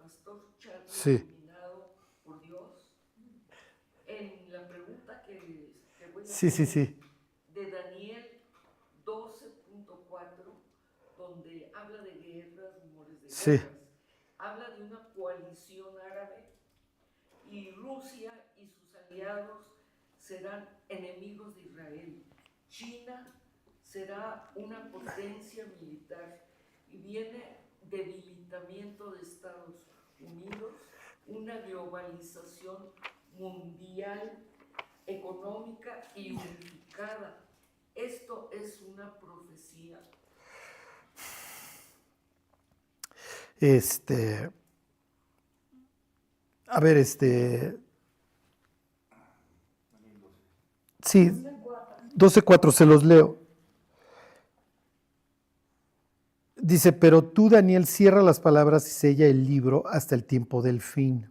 pastor Charlie, Sí. iluminado por Dios, en la pregunta que voy a Sí, sí, hacer sí. de Daniel 12.4, donde habla de guerras, rumores de Sí. guerras, habla de una coalición árabe y Rusia y sus aliados serán enemigos de Israel. China será una potencia militar y viene debilitamiento de Estados Unidos, una globalización mundial, económica y unificada. Esto es una profecía. A ver, sí, 12:4 se los leo. Dice, pero tú, Daniel, cierra las palabras y sella el libro hasta el tiempo del fin.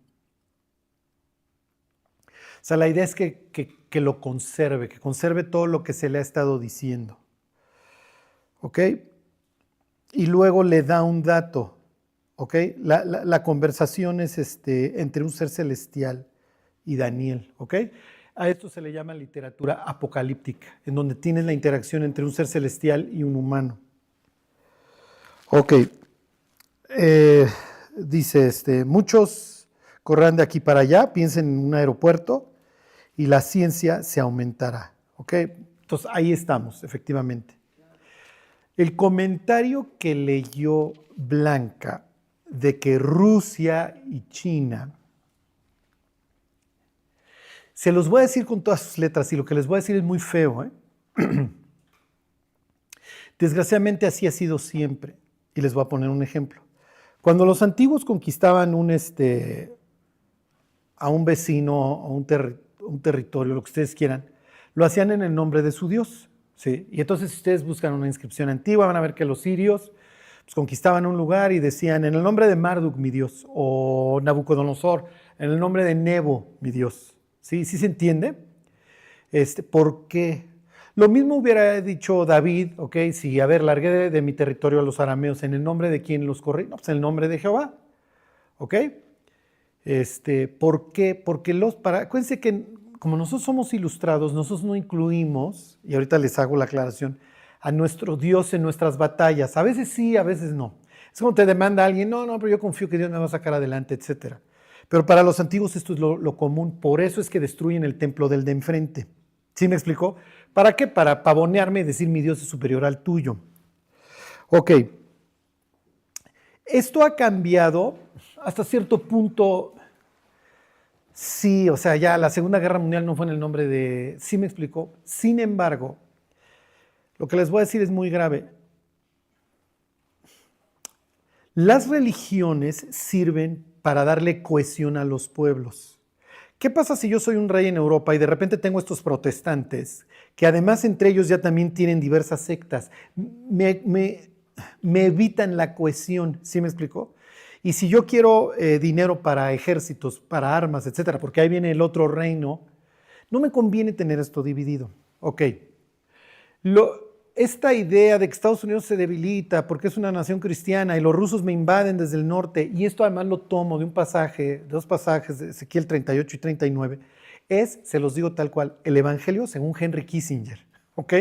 O sea, la idea es que lo conserve, que conserve todo lo que se le ha estado diciendo. ¿Ok? Y luego le da un dato. ¿Ok? La conversación es entre un ser celestial y Daniel. ¿Ok? A esto se le llama literatura apocalíptica, en donde tienes la interacción entre un ser celestial y un humano. Ok. Dice, muchos correrán de aquí para allá, piensen en un aeropuerto y la ciencia se aumentará. ¿Ok? Entonces ahí estamos, efectivamente. El comentario que leyó Blanca de que Rusia y China, se los voy a decir con todas sus letras y lo que les voy a decir es muy feo, ¿eh? Desgraciadamente así ha sido siempre. Y les voy a poner un ejemplo. Cuando los antiguos conquistaban a un vecino, a un territorio, lo que ustedes quieran, lo hacían en el nombre de su Dios. ¿Sí? Y entonces si ustedes buscan una inscripción antigua, van a ver que los sirios pues, conquistaban un lugar y decían, en el nombre de Marduk, mi Dios, o Nabucodonosor, en el nombre de Nebo, mi Dios. ¿Sí? ¿Sí se entiende? ¿Por qué? Lo mismo hubiera dicho David, ¿ok? Si, a ver, largué de mi territorio a los arameos, ¿en el nombre de quién los corrí? No, pues en el nombre de Jehová, ¿ok? ¿Por qué? Porque acuérdense que como nosotros somos ilustrados, nosotros no incluimos, y ahorita les hago la aclaración, a nuestro Dios en nuestras batallas. A veces sí, a veces no. Es como te demanda alguien, no, pero yo confío que Dios me va a sacar adelante, etcétera. Pero para los antiguos esto es lo común, por eso es que destruyen el templo del de enfrente. ¿Sí me explicó? ¿Para qué? Para pavonearme y decir mi Dios es superior al tuyo. Ok. Esto ha cambiado hasta cierto punto. Sí, o sea, ya la Segunda Guerra Mundial no fue en el nombre de... Sí me explicó. Sin embargo, lo que les voy a decir es muy grave. Las religiones sirven para darle cohesión a los pueblos. ¿Qué pasa si yo soy un rey en Europa y de repente tengo estos protestantes, que además entre ellos ya también tienen diversas sectas? Me evitan la cohesión, ¿sí me explicó? Y si yo quiero dinero para ejércitos, para armas, etcétera, porque ahí viene el otro reino, no me conviene tener esto dividido. Ok. Esta idea de que Estados Unidos se debilita porque es una nación cristiana y los rusos me invaden desde el norte, y esto además lo tomo de de dos pasajes de Ezequiel 38 y 39, se los digo tal cual, el Evangelio según Henry Kissinger. ¿Ok?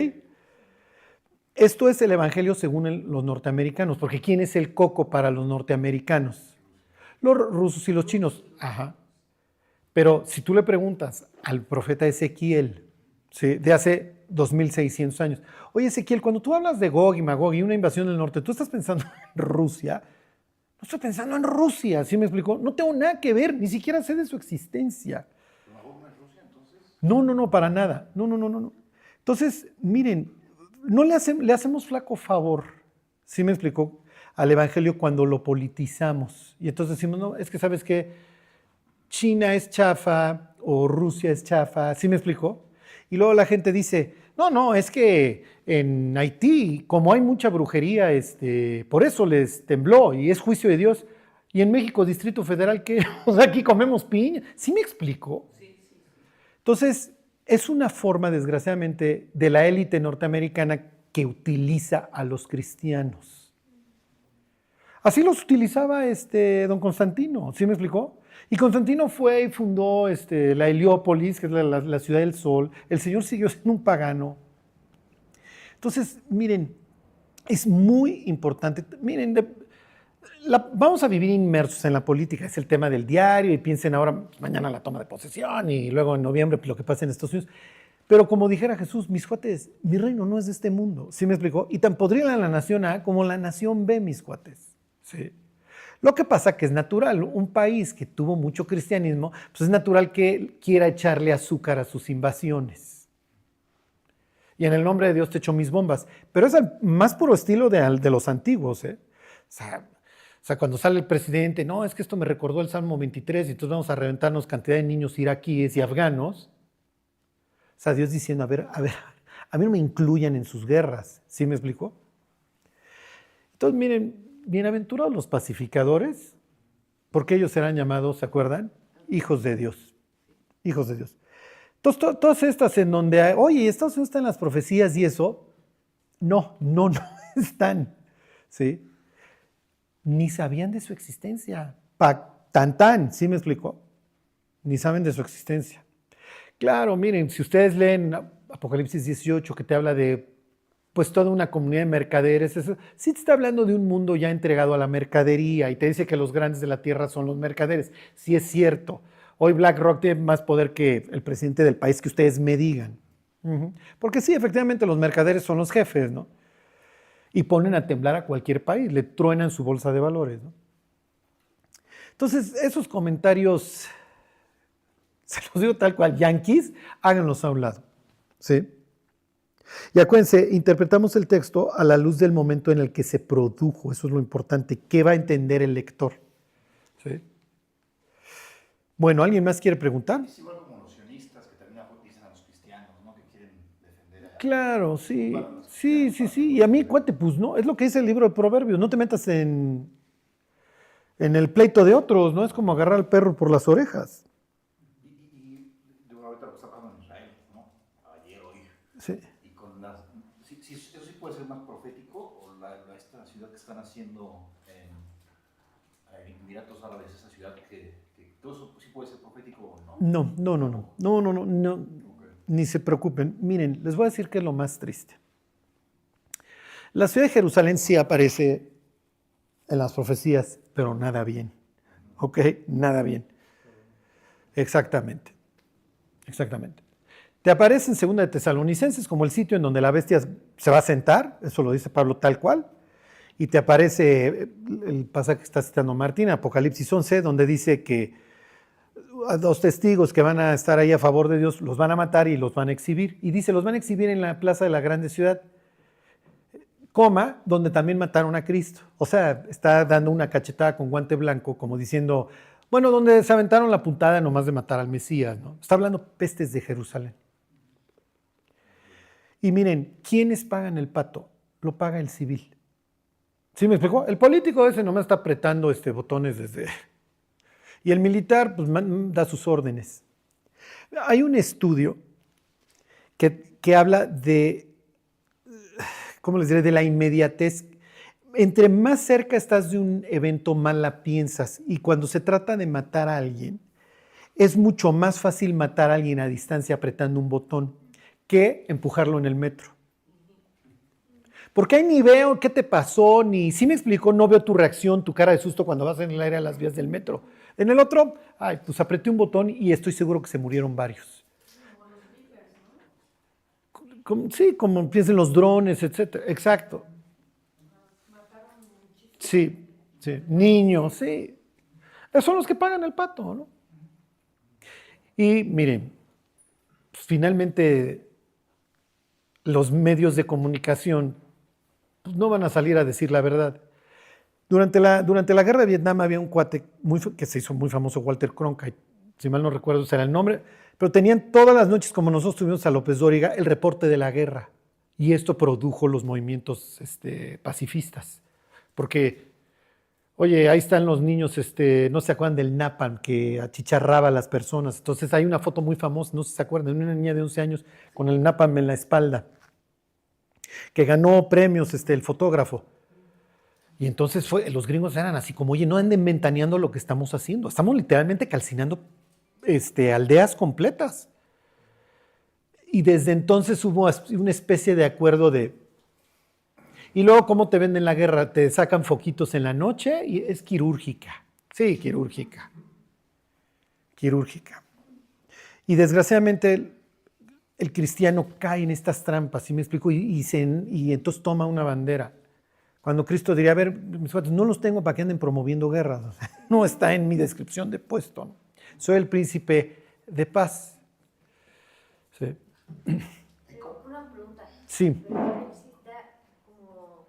Esto es el Evangelio según los norteamericanos, porque ¿quién es el coco para los norteamericanos? Los rusos y los chinos. Ajá. Pero si tú le preguntas al profeta Ezequiel, ¿sí?, de hace 2600 años, oye Ezequiel, cuando tú hablas de Gog y Magog y una invasión del norte, ¿tú estás pensando en Rusia? No estoy pensando en Rusia, ¿sí me explicó? No tengo nada que ver, ni siquiera sé de su existencia. ¿Magog no es Rusia entonces? No, para nada. No. Entonces, miren, no le hacemos flaco favor, ¿sí me explicó?, al Evangelio cuando lo politizamos. Y entonces decimos, no, es que ¿sabes qué? China es chafa o Rusia es chafa, ¿sí me explicó? Y luego la gente dice, no, es que en Haití, como hay mucha brujería, por eso les tembló y es juicio de Dios. Y en México, Distrito Federal, ¿qué? O sea, aquí comemos piña. ¿Sí me explicó? Sí. Entonces, es una forma, desgraciadamente, de la élite norteamericana que utiliza a los cristianos. Así los utilizaba don Constantino, ¿sí me explicó? Y Constantino fue y fundó la Heliópolis, que es la ciudad del sol. El Señor siguió siendo un pagano. Entonces, miren, es muy importante. Miren, vamos a vivir inmersos en la política, es el tema del diario, y piensen ahora, mañana la toma de posesión, y luego en noviembre lo que pasa en Estados Unidos. Pero como dijera Jesús, mis cuates, mi reino no es de este mundo, ¿sí me explicó? Y tan podría la nación A como la nación B, mis cuates, ¿sí? Lo que pasa que es natural, un país que tuvo mucho cristianismo, pues es natural que quiera echarle azúcar a sus invasiones. Y en el nombre de Dios te echo mis bombas. Pero es el más puro estilo de los antiguos, ¿eh? O sea, cuando sale el presidente, no, es que esto me recordó el Salmo 23 y entonces vamos a reventarnos cantidad de niños iraquíes y afganos. O sea, Dios diciendo, a ver, a mí no me incluyan en sus guerras, ¿sí me explicó? Entonces, miren, bienaventurados los pacificadores, porque ellos serán llamados, ¿se acuerdan? Hijos de Dios, hijos de Dios. Entonces, todas estas en donde, oye, Estados Unidos está en las profecías y eso, no están, ¿sí? Ni sabían de su existencia, tan, ¿sí me explicó? Ni saben de su existencia. Claro, miren, si ustedes leen Apocalipsis 18, que te habla de pues toda una comunidad de mercaderes, eso, sí te está hablando de un mundo ya entregado a la mercadería y te dice que los grandes de la tierra son los mercaderes. Sí es cierto. Hoy BlackRock tiene más poder que el presidente del país que ustedes me digan. Porque sí, efectivamente los mercaderes son los jefes, ¿no? Y ponen a temblar a cualquier país, le truenan su bolsa de valores, ¿no? Entonces, esos comentarios, se los digo tal cual, yanquis, háganlos a un lado, ¿sí? Y acuérdense, interpretamos el texto a la luz del momento en el que se produjo, eso es lo importante, ¿qué va a entender el lector? ¿Sí? Bueno, ¿alguien más quiere preguntar? Es igual como los sionistas que también dicen a los cristianos, ¿no? Que quieren defender a... Claro, sí. Y a mí, cuate, pues no, es lo que dice el libro de Proverbios, no te metas en el pleito de otros, ¿no? Es como agarrar al perro por las orejas. Y ahorita lo que está pasando en Israel, ¿no? Ayer, hoy. Sí. Y con las... ¿Eso sí puede ser más profético? ¿O esta ciudad que están haciendo en Emiratos Árabes, esa ciudad que todo eso sí puede ser profético o no? No. Okay. Ni se preocupen. Miren, les voy a decir que es lo más triste. La ciudad de Jerusalén sí aparece en las profecías, pero nada bien. ¿Ok? Nada bien. Exactamente. Te aparece en 2 de Tesalonicenses como el sitio en donde la bestia se va a sentar, eso lo dice Pablo tal cual, y te aparece el pasaje que está citando Martín, Apocalipsis 11, donde dice que a 2 testigos que van a estar ahí a favor de Dios los van a matar y los van a exhibir. Y dice, los van a exhibir en la plaza de la grande ciudad, donde también mataron a Cristo. O sea, está dando una cachetada con guante blanco, como diciendo, bueno, donde se aventaron la puntada nomás de matar al Mesías, ¿no? Está hablando pestes de Jerusalén. Y miren, ¿quiénes pagan el pato? Lo paga el civil. ¿Sí me explicó? El político ese nomás está apretando botones desde... Y el militar pues da sus órdenes. Hay un estudio que habla de, ¿cómo les diré?, de la inmediatez. Entre más cerca estás de un evento, más la piensas. Y cuando se trata de matar a alguien, es mucho más fácil matar a alguien a distancia apretando un botón que empujarlo en el metro. Porque ahí ni veo qué te pasó, ni si me explicó, no veo tu reacción, tu cara de susto cuando vas en el aire a las vías del metro. En el otro, pues apreté un botón y estoy seguro que se murieron varios. Sí, como piensen los drones, etcétera. Exacto. Sí, niños, sí. Esos son los que pagan el pato, ¿no? Y miren, finalmente los medios de comunicación pues, no van a salir a decir la verdad. Durante la guerra de Vietnam había un cuate que se hizo muy famoso, Walter Cronkite, si mal no recuerdo ese era el nombre, pero tenían todas las noches, como nosotros tuvimos a López Dóriga, el reporte de la guerra. Y esto produjo los movimientos pacifistas. Porque, oye, ahí están los niños, no se acuerdan del napalm que achicharraba a las personas. Entonces hay una foto muy famosa, no sé si se acuerdan, de una niña de 11 años con el napalm en la espalda, que ganó premios el fotógrafo. Y entonces los gringos eran así como, oye, no anden ventaneando lo que estamos haciendo. Estamos literalmente calcinando aldeas completas. Y desde entonces hubo una especie de acuerdo de... Y luego, ¿cómo te venden la guerra? Te sacan foquitos en la noche y es quirúrgica. Sí, quirúrgica. Quirúrgica. Y desgraciadamente el cristiano cae en estas trampas, ¿sí me explico? Y entonces toma una bandera. Cuando Cristo diría, a ver, mis cuates, no los tengo para que anden promoviendo guerras. O sea, no está en mi descripción de puesto, ¿no? Soy el príncipe de paz. Sí. Una pregunta. Sí. Pero existe como,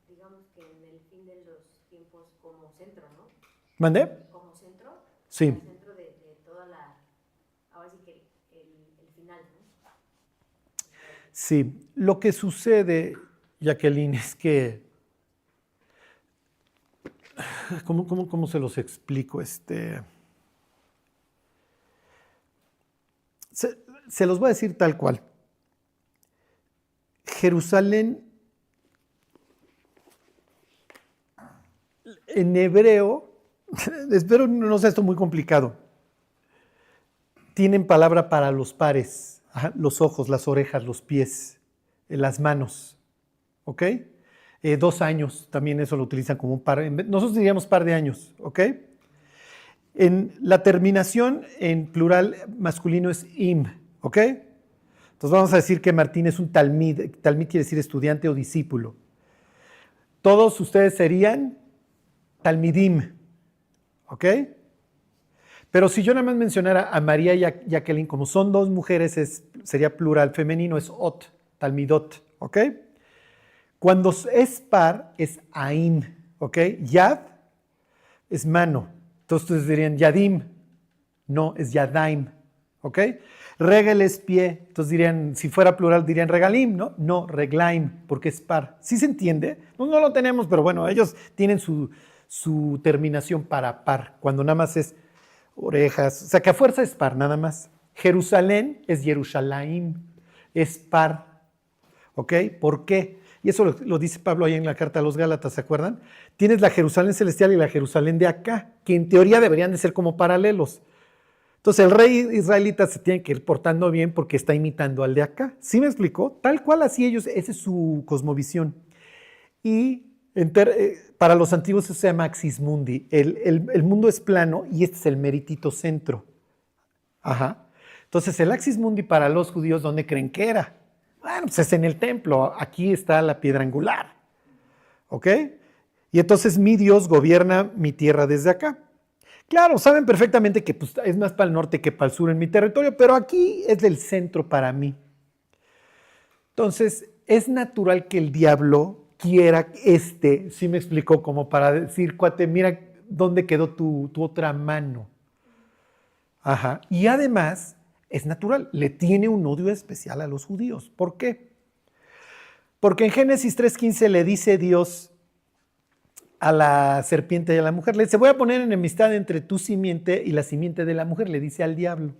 digamos que en el fin de los tiempos como centro, ¿no? ¿Mandé? Como centro. Sí. El centro de toda la, ahora sí que el final, ¿no? Sí. Lo que sucede, Jacqueline, es que... ¿Cómo se los explico? Se los voy a decir tal cual. Jerusalén, en hebreo, espero no sea esto muy complicado, tienen palabra para los pares, los ojos, las orejas, los pies, las manos, ¿ok? 2 años, también eso lo utilizan como un par, nosotros diríamos par de años, ¿ok? En la terminación en plural masculino es im, ¿ok? Entonces vamos a decir que Martín es un talmid. Talmid quiere decir estudiante o discípulo. Todos ustedes serían talmidim, ¿ok? Pero si yo nada más mencionara a María y a Jacqueline, como son 2 mujeres, sería plural femenino, es ot, talmidot, ¿ok? Cuando es par, es aim, ¿ok? Yad es mano. Entonces ustedes dirían yadim, no, es yadaim, ¿ok? Regel es pie, entonces dirían, si fuera plural dirían regalim, ¿no? No, reglaim, porque es par. ¿Sí se entiende? No lo tenemos, pero bueno, ellos tienen su terminación para par, cuando nada más es orejas, o sea que a fuerza es par, nada más. Jerusalén es Jerusalem, es par, ¿ok? ¿Por qué? Y eso lo dice Pablo ahí en la carta a los Gálatas, ¿se acuerdan? Tienes la Jerusalén celestial y la Jerusalén de acá, que en teoría deberían de ser como paralelos. Entonces el rey israelita se tiene que ir portando bien porque está imitando al de acá. ¿Sí me explicó? Tal cual así ellos, esa es su cosmovisión. Y para los antiguos eso se llama axis mundi. El mundo es plano y este es el meritito centro. Ajá. Entonces el axis mundi para los judíos, ¿dónde creen que era? Bueno, pues es en el templo, aquí está la piedra angular, ¿ok? Y entonces mi Dios gobierna mi tierra desde acá. Claro, saben perfectamente que pues, es más para el norte que para el sur en mi territorio, pero aquí es del centro para mí. Entonces, es natural que el diablo quiera ¿sí me explicó? Como para decir, cuate, mira dónde quedó tu otra mano. Ajá. Y además... es natural, le tiene un odio especial a los judíos. ¿Por qué? Porque en Génesis 3:15 le dice Dios a la serpiente y a la mujer, le dice, voy a poner enemistad entre tu simiente y la simiente de la mujer, le dice al diablo.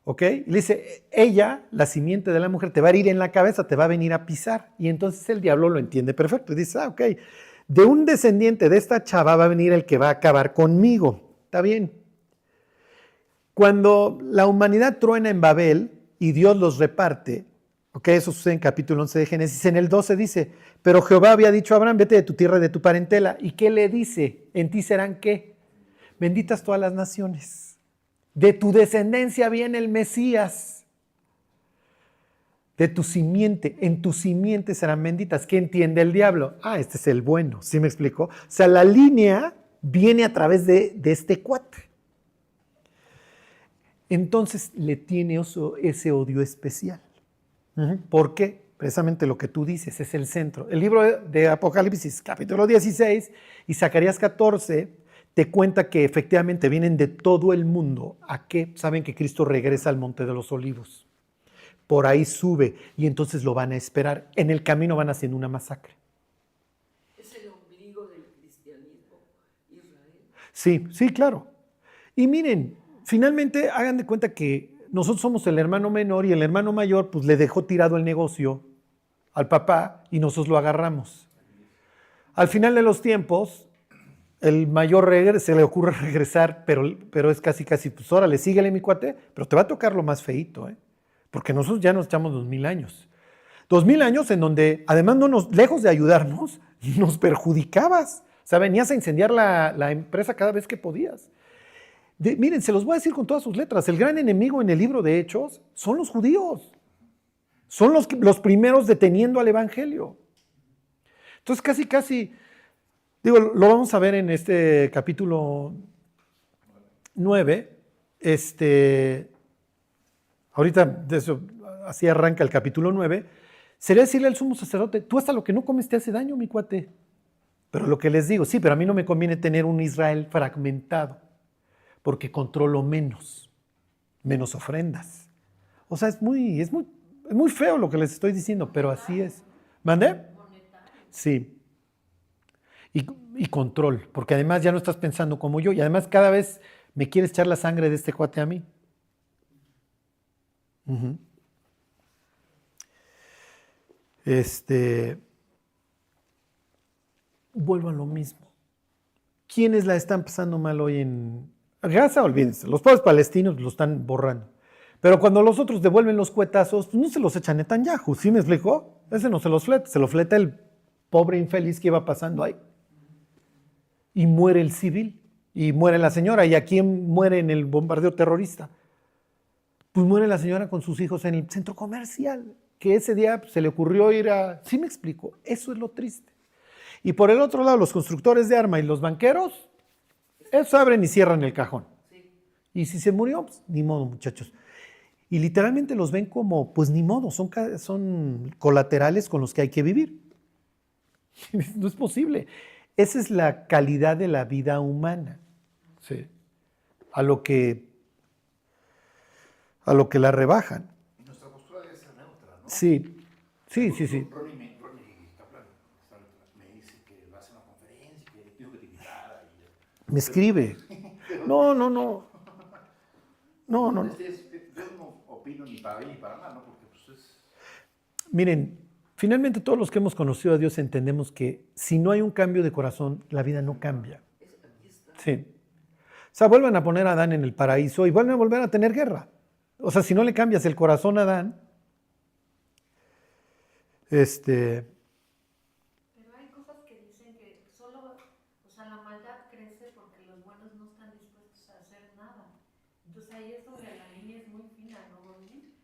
¿Ok? Le dice, ella, la simiente de la mujer, te va a herir en la cabeza, te va a venir a pisar. Y entonces el diablo lo entiende perfecto y dice, ok, de un descendiente de esta chava va a venir el que va a acabar conmigo. Está bien. Cuando la humanidad truena en Babel y Dios los reparte, ¿ok? Eso sucede en capítulo 11 de Génesis, en el 12 dice, pero Jehová había dicho a Abraham, vete de tu tierra y de tu parentela. ¿Y qué le dice? En ti serán ¿qué? Benditas todas las naciones. De tu descendencia viene el Mesías. De tu simiente, en tu simiente serán benditas. ¿Qué entiende el diablo? Ah, este es el bueno, ¿sí me explico? O sea, la línea viene a través de este cuate. Entonces le tiene ese odio especial. ¿Por qué? Precisamente lo que tú dices, es el centro. El libro de Apocalipsis, capítulo 16 y Zacarías 14, te cuenta que efectivamente vienen de todo el mundo. ¿A qué? Saben que Cristo regresa al Monte de los Olivos. Por ahí sube y entonces lo van a esperar. En el camino van haciendo una masacre. ¿Es el ombligo del cristianismo Israel? Sí, claro. Y miren, finalmente hagan de cuenta que nosotros somos el hermano menor y el hermano mayor pues le dejó tirado el negocio al papá y nosotros lo agarramos. Al final de los tiempos, el mayor se le ocurre regresar, pero es casi, pues órale, síguele mi cuate, pero te va a tocar lo más feíto, ¿eh? Porque nosotros ya nos echamos 2000 años. 2000 años en donde, además, lejos de ayudarnos, nos perjudicabas. O sea, venías a incendiar la empresa cada vez que podías. Miren, se los voy a decir con todas sus letras. El gran enemigo en el libro de Hechos son los judíos. Son los primeros deteniendo al evangelio. Entonces, casi, digo, lo vamos a ver en este capítulo 9. Ahorita, de eso, así arranca el capítulo 9. Sería decirle al sumo sacerdote, tú hasta lo que no comes te hace daño, mi cuate. Pero lo que les digo, sí, pero a mí no me conviene tener un Israel fragmentado, porque controlo menos ofrendas. O sea, es muy feo lo que les estoy diciendo, pero así es. ¿Mandé? Sí. Y control, porque además ya no estás pensando como yo, y además cada vez me quieres echar la sangre de este cuate a mí. Uh-huh. Vuelvo a lo mismo. ¿Quiénes la están pasando mal hoy en Gaza? Olvídense, los pobres palestinos lo están borrando. Pero cuando los otros devuelven los cuetazos, pues no se los echa Netanyahu, ¿sí me explicó? Ese no se los fleta, se lo fleta el pobre infeliz que iba pasando ahí. Y muere el civil, y muere la señora. ¿Y a quién muere en el bombardeo terrorista? Pues muere la señora con sus hijos en el centro comercial, que ese día se le ocurrió ir a... ¿Sí me explico? Eso es lo triste. Y por el otro lado, los constructores de armas y los banqueros, esos abren y cierran el cajón. Sí. Y si se murió, pues ni modo, muchachos. Y literalmente los ven como, pues ni modo, son colaterales con los que hay que vivir. No es posible. Esa es la calidad de la vida humana. Sí. A lo que la rebajan. Y nuestra postura debe ser neutra, ¿no? Sí. Ronnie Kaplan me dice que va a hacer una conferencia, que dijo que te invitara. Me escribe. No. Yo no opino ni para bien ni para mal, ¿no? Porque pues es... Miren, finalmente todos los que hemos conocido a Dios entendemos que si no hay un cambio de corazón, la vida no cambia. Sí. O sea, vuelvan a poner a Adán en el paraíso y vuelven a volver a tener guerra. O sea, si no le cambias el corazón a Adán, Pero hay cosas que dicen que solo, o sea, la maldad crece porque los buenos no están dispuestos a hacer nada. Entonces ahí es donde la línea es muy fina, ¿no, Gordy?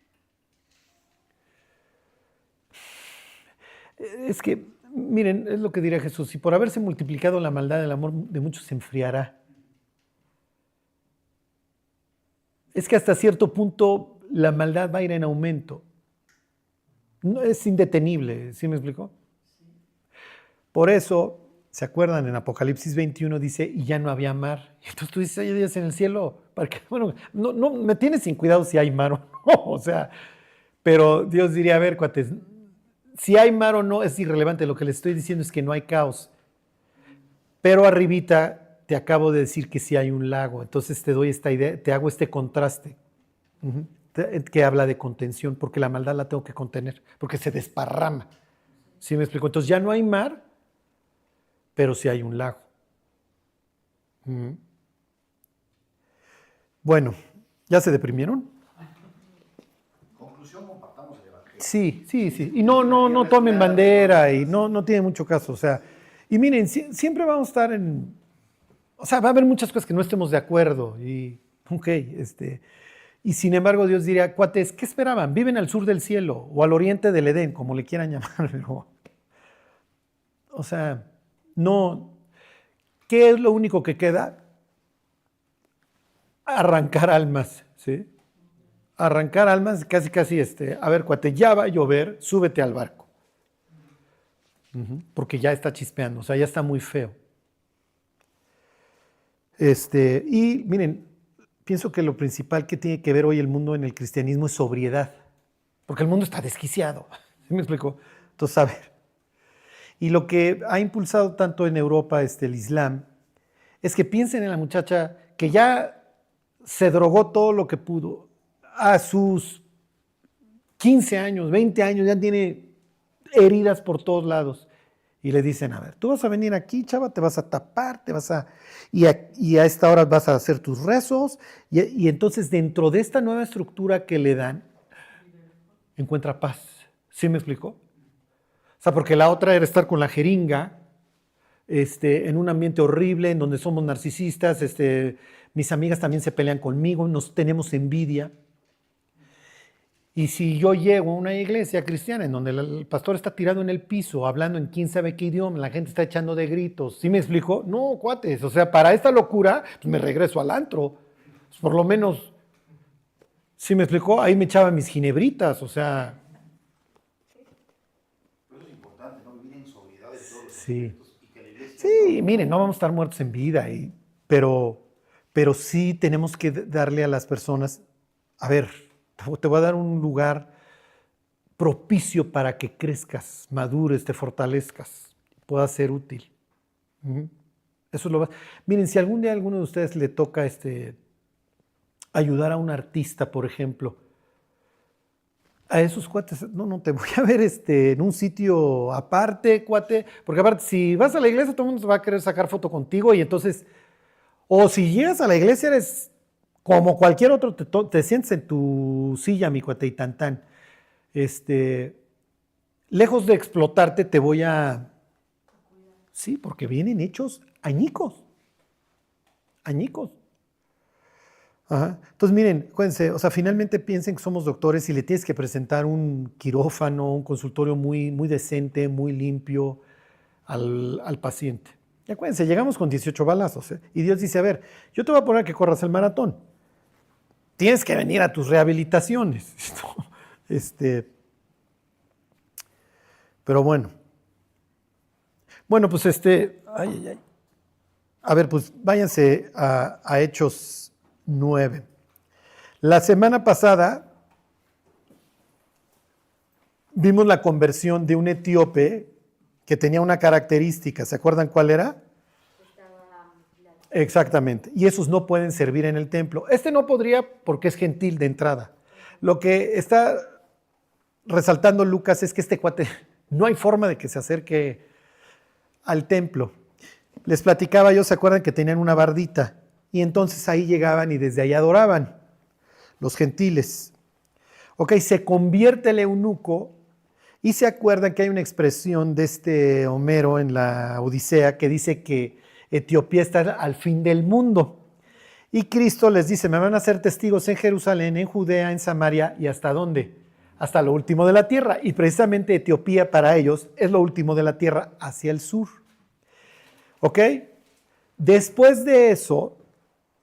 es que, miren, es lo que diría Jesús, si por haberse multiplicado la maldad, el amor de muchos se enfriará. Es que hasta cierto punto la maldad va a ir en aumento. No, es indetenible, ¿sí me explicó? Sí. Por eso, ¿se acuerdan? En Apocalipsis 21 dice, y ya no había mar. Y entonces tú dices, hay días en el cielo. Bueno, no me tienes sin cuidado si hay mar o no. O sea, pero Dios diría, a ver, cuates, si hay mar o no es irrelevante. Lo que les estoy diciendo es que no hay caos. Pero arribita te acabo de decir que sí hay un lago. Entonces te doy esta idea, te hago este contraste. Uh-huh. Que habla de contención, porque la maldad la tengo que contener, porque se desparrama. ¿Sí me explico? Entonces ya no hay mar, pero sí hay un lago. Bueno, ¿ya se deprimieron? Conclusión, compartamos el evangelio. Sí. Y no tomen bandera y no tiene mucho caso. O sea, y miren, siempre vamos a estar o sea, va a haber muchas cosas que no estemos de acuerdo y, y sin embargo Dios diría, cuates, ¿qué esperaban? Viven al sur del cielo o al oriente del Edén, como le quieran llamar. O sea, no. ¿Qué es lo único que queda? Arrancar almas, ¿sí? Arrancar almas, casi, a ver, cuate, ya va a llover, súbete al barco. Porque ya está chispeando, o sea, ya está muy feo. Y miren, pienso que lo principal que tiene que ver hoy el mundo en el cristianismo es sobriedad, porque el mundo está desquiciado, ¿sí me explico? Entonces, a ver, y lo que ha impulsado tanto en Europa el Islam, es que piensen en la muchacha que ya se drogó todo lo que pudo, a sus 15 años, 20 años, ya tiene heridas por todos lados, Y le dicen, a ver, tú vas a venir aquí, chava, te vas a tapar, y a esta hora vas a hacer tus rezos. Y entonces dentro de esta nueva estructura que le dan, encuentra paz. ¿Sí me explicó? O sea, porque la otra era estar con la jeringa, en un ambiente horrible, en donde somos narcisistas, mis amigas también se pelean conmigo, nos tenemos envidia. Y si yo llego a una iglesia cristiana en donde el pastor está tirado en el piso, hablando en quién sabe qué idioma, la gente está echando de gritos, ¿sí me explico? No, cuates, o sea, para esta locura, pues me regreso al antro. Pues por lo menos, ¿sí me explicó? Ahí me echaba mis ginebritas, o sea. Pero eso es importante, ¿no? Vivir en sobriedad de todos los Sí. aspectos y que la iglesia... Sí, miren, no vamos a estar muertos en vida, pero sí tenemos que darle a las personas, a ver, te voy a dar un lugar propicio para que crezcas, madures, te fortalezcas, puedas ser útil. Eso es lo básico. Miren, si algún día a alguno de ustedes le toca ayudar a un artista, por ejemplo, a esos cuates, no te voy a ver en un sitio aparte, cuate, porque aparte si vas a la iglesia todo el mundo va a querer sacar foto contigo y entonces, o si llegas a la iglesia eres como cualquier otro, te sientes en tu silla, mi cuate, y tan. Lejos de explotarte te voy a... Sí, porque vienen hechos añicos. Ajá. Entonces, miren, acuérdense, o sea, finalmente piensen que somos doctores y le tienes que presentar un quirófano, un consultorio muy, muy decente, muy limpio al paciente. Y acuérdense, llegamos con 18 balazos, y Dios dice, a ver, yo te voy a poner que corras el maratón. Tienes que venir a tus rehabilitaciones. Pero bueno. Bueno, pues a ver, pues váyanse a Hechos 9. La semana pasada vimos la conversión de un etíope que tenía una característica. ¿Se acuerdan cuál era? Exactamente. Y esos no pueden servir en el templo. No podría porque es gentil de entrada. Lo que está resaltando Lucas es que este cuate no hay forma de que se acerque al templo. Les platicaba yo, ¿se acuerdan que tenían una bardita? Y entonces ahí llegaban y desde ahí adoraban los gentiles. Ok, se convierte el eunuco y se acuerdan que hay una expresión de Homero en la Odisea que dice que Etiopía está al fin del mundo. Y Cristo les dice, me van a ser testigos en Jerusalén, en Judea, en Samaria y ¿hasta dónde? Hasta lo último de la tierra. Y precisamente Etiopía para ellos es lo último de la tierra hacia el sur. ¿Ok? Después de eso,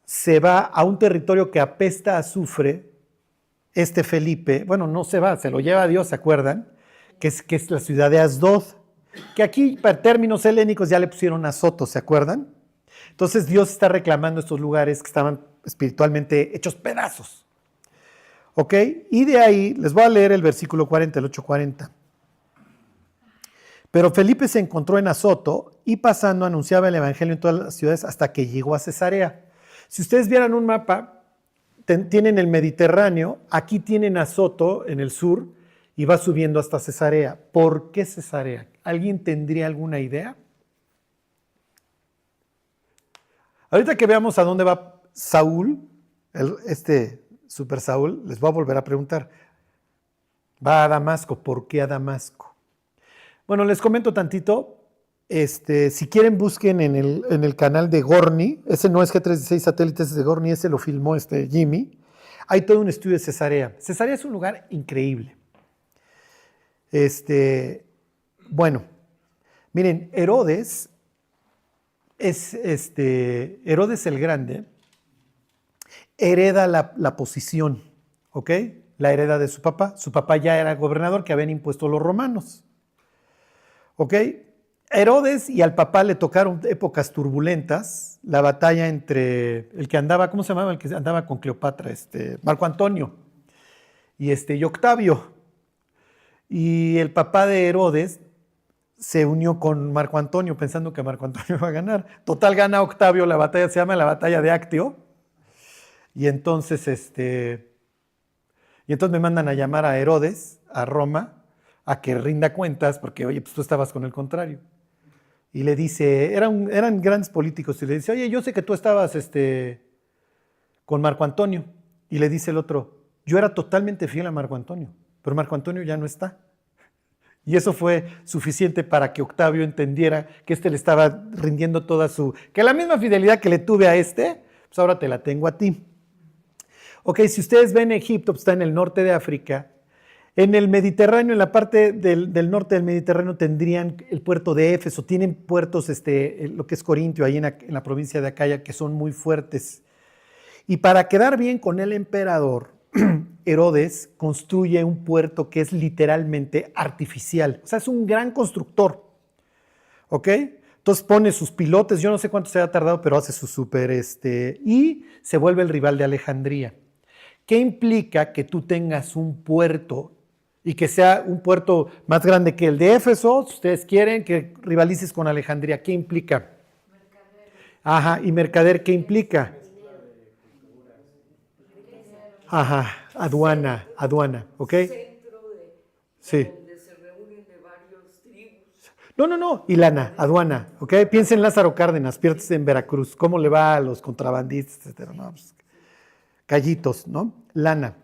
se va a un territorio que apesta a azufre. Felipe, bueno, no se va, se lo lleva a Dios, ¿se acuerdan? Que es la ciudad de Asdod. Que aquí, para términos helénicos, ya le pusieron Azoto, ¿se acuerdan? Entonces Dios está reclamando estos lugares que estaban espiritualmente hechos pedazos. ¿Ok? Y de ahí, les voy a leer el versículo 40, el 8:40. Pero Felipe se encontró en Azoto y pasando anunciaba el evangelio en todas las ciudades hasta que llegó a Cesarea. Si ustedes vieran un mapa, tienen el Mediterráneo, aquí tienen Azoto en el sur y va subiendo hasta Cesarea. ¿Por qué Cesarea? ¿Alguien tendría alguna idea? Ahorita que veamos a dónde va Saúl, super Saúl, les voy a volver a preguntar. Va a Damasco. ¿Por qué a Damasco? Bueno, les comento tantito. Si quieren, busquen en el canal de Gorni. Ese no es G36 satélites de Gorni, ese lo filmó Jimmy. Hay todo un estudio de Cesarea. Cesarea es un lugar increíble. Bueno, miren, Herodes Herodes el Grande hereda la posición, ¿ok? La hereda de su papá. Su papá ya era gobernador que habían impuesto los romanos, ¿ok? Herodes y al papá le tocaron épocas turbulentas, la batalla entre el que andaba, ¿cómo se llamaba? El que andaba con Cleopatra, Marco Antonio y Octavio. Y el papá de Herodes se unió con Marco Antonio pensando que Marco Antonio iba a ganar. Total, gana Octavio, la batalla se llama la batalla de Actio. Y entonces, me mandan a llamar a Herodes, a Roma, a que rinda cuentas, porque, oye, pues tú estabas con el contrario. y le dice, eran grandes políticos, y le dice, oye, yo sé que tú estabas con Marco Antonio. Y le dice el otro, yo era totalmente fiel a Marco Antonio, pero Marco Antonio ya no está. Y eso fue suficiente para que Octavio entendiera que le estaba rindiendo que la misma fidelidad que le tuve a pues ahora te la tengo a ti. Ok, si ustedes ven Egipto, pues está en el norte de África. En el Mediterráneo, en la parte del norte del Mediterráneo, tendrían el puerto de Éfeso. Tienen puertos, lo que es Corintio, ahí en la provincia de Acaya, que son muy fuertes. Y para quedar bien con el emperador, Herodes construye un puerto que es literalmente artificial. O sea, es un gran constructor. ¿Ok? Entonces pone sus pilotes, yo no sé cuánto se ha tardado, pero hace su súper, y se vuelve el rival de Alejandría. ¿Qué implica que tú tengas un puerto y que sea un puerto más grande que el de Éfeso? Si ustedes quieren que rivalices con Alejandría, ¿qué implica? Mercader. Ajá, y mercader, ¿qué implica? Ajá, aduana, ¿ok? Centro de Sí. donde se reúnen de varios tribus. No, y lana, aduana, ¿ok? Piensa en Lázaro Cárdenas, piensas en Veracruz, ¿cómo le va a los contrabandistas, etcétera? No, pues, callitos, ¿no? Lana.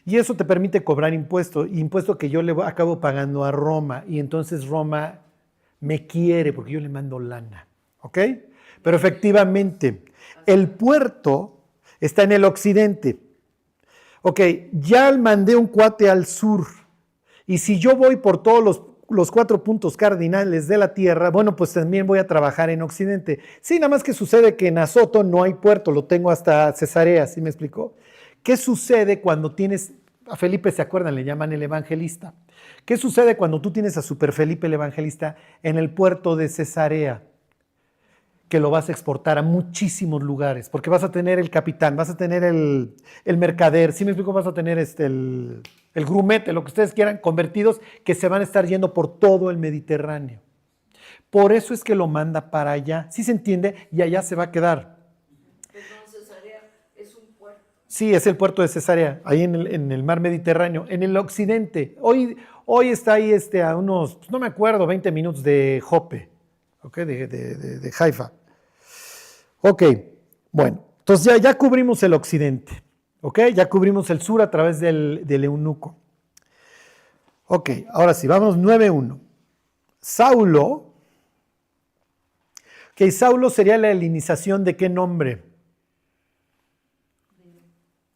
Y eso te permite cobrar impuesto que yo le acabo pagando a Roma, y entonces Roma me quiere porque yo le mando lana, ¿ok? Pero efectivamente, el puerto está en el occidente. Ok, ya mandé un cuate al sur, y si yo voy por todos los 4 puntos cardinales de la Tierra, bueno, pues también voy a trabajar en occidente. Sí, nada más que sucede que en Azoto no hay puerto, lo tengo hasta Cesarea, ¿sí me explicó? ¿Qué sucede cuando tienes, a Felipe se acuerdan, le llaman el evangelista? ¿Qué sucede cuando tú tienes a Super Felipe el evangelista en el puerto de Cesarea? Que lo vas a exportar a muchísimos lugares, porque vas a tener el capitán, vas a tener el mercader, ¿sí me explico? Vas a tener el grumete, lo que ustedes quieran, convertidos, que se van a estar yendo por todo el Mediterráneo. Por eso es que lo manda para allá, ¿sí se entiende? Y allá se va a quedar. Entonces, Cesarea es un puerto. Sí, es el puerto de Cesarea, ahí en el mar Mediterráneo, en el occidente. Hoy está ahí a unos, no me acuerdo, 20 minutos de Jope, ¿okay? de Haifa. Ok, bueno, entonces ya cubrimos el occidente, ¿ok? Ya cubrimos el sur a través del eunuco. Ok, ahora sí, vamos 9:1. Saulo, que Saulo sería la helenización de qué nombre?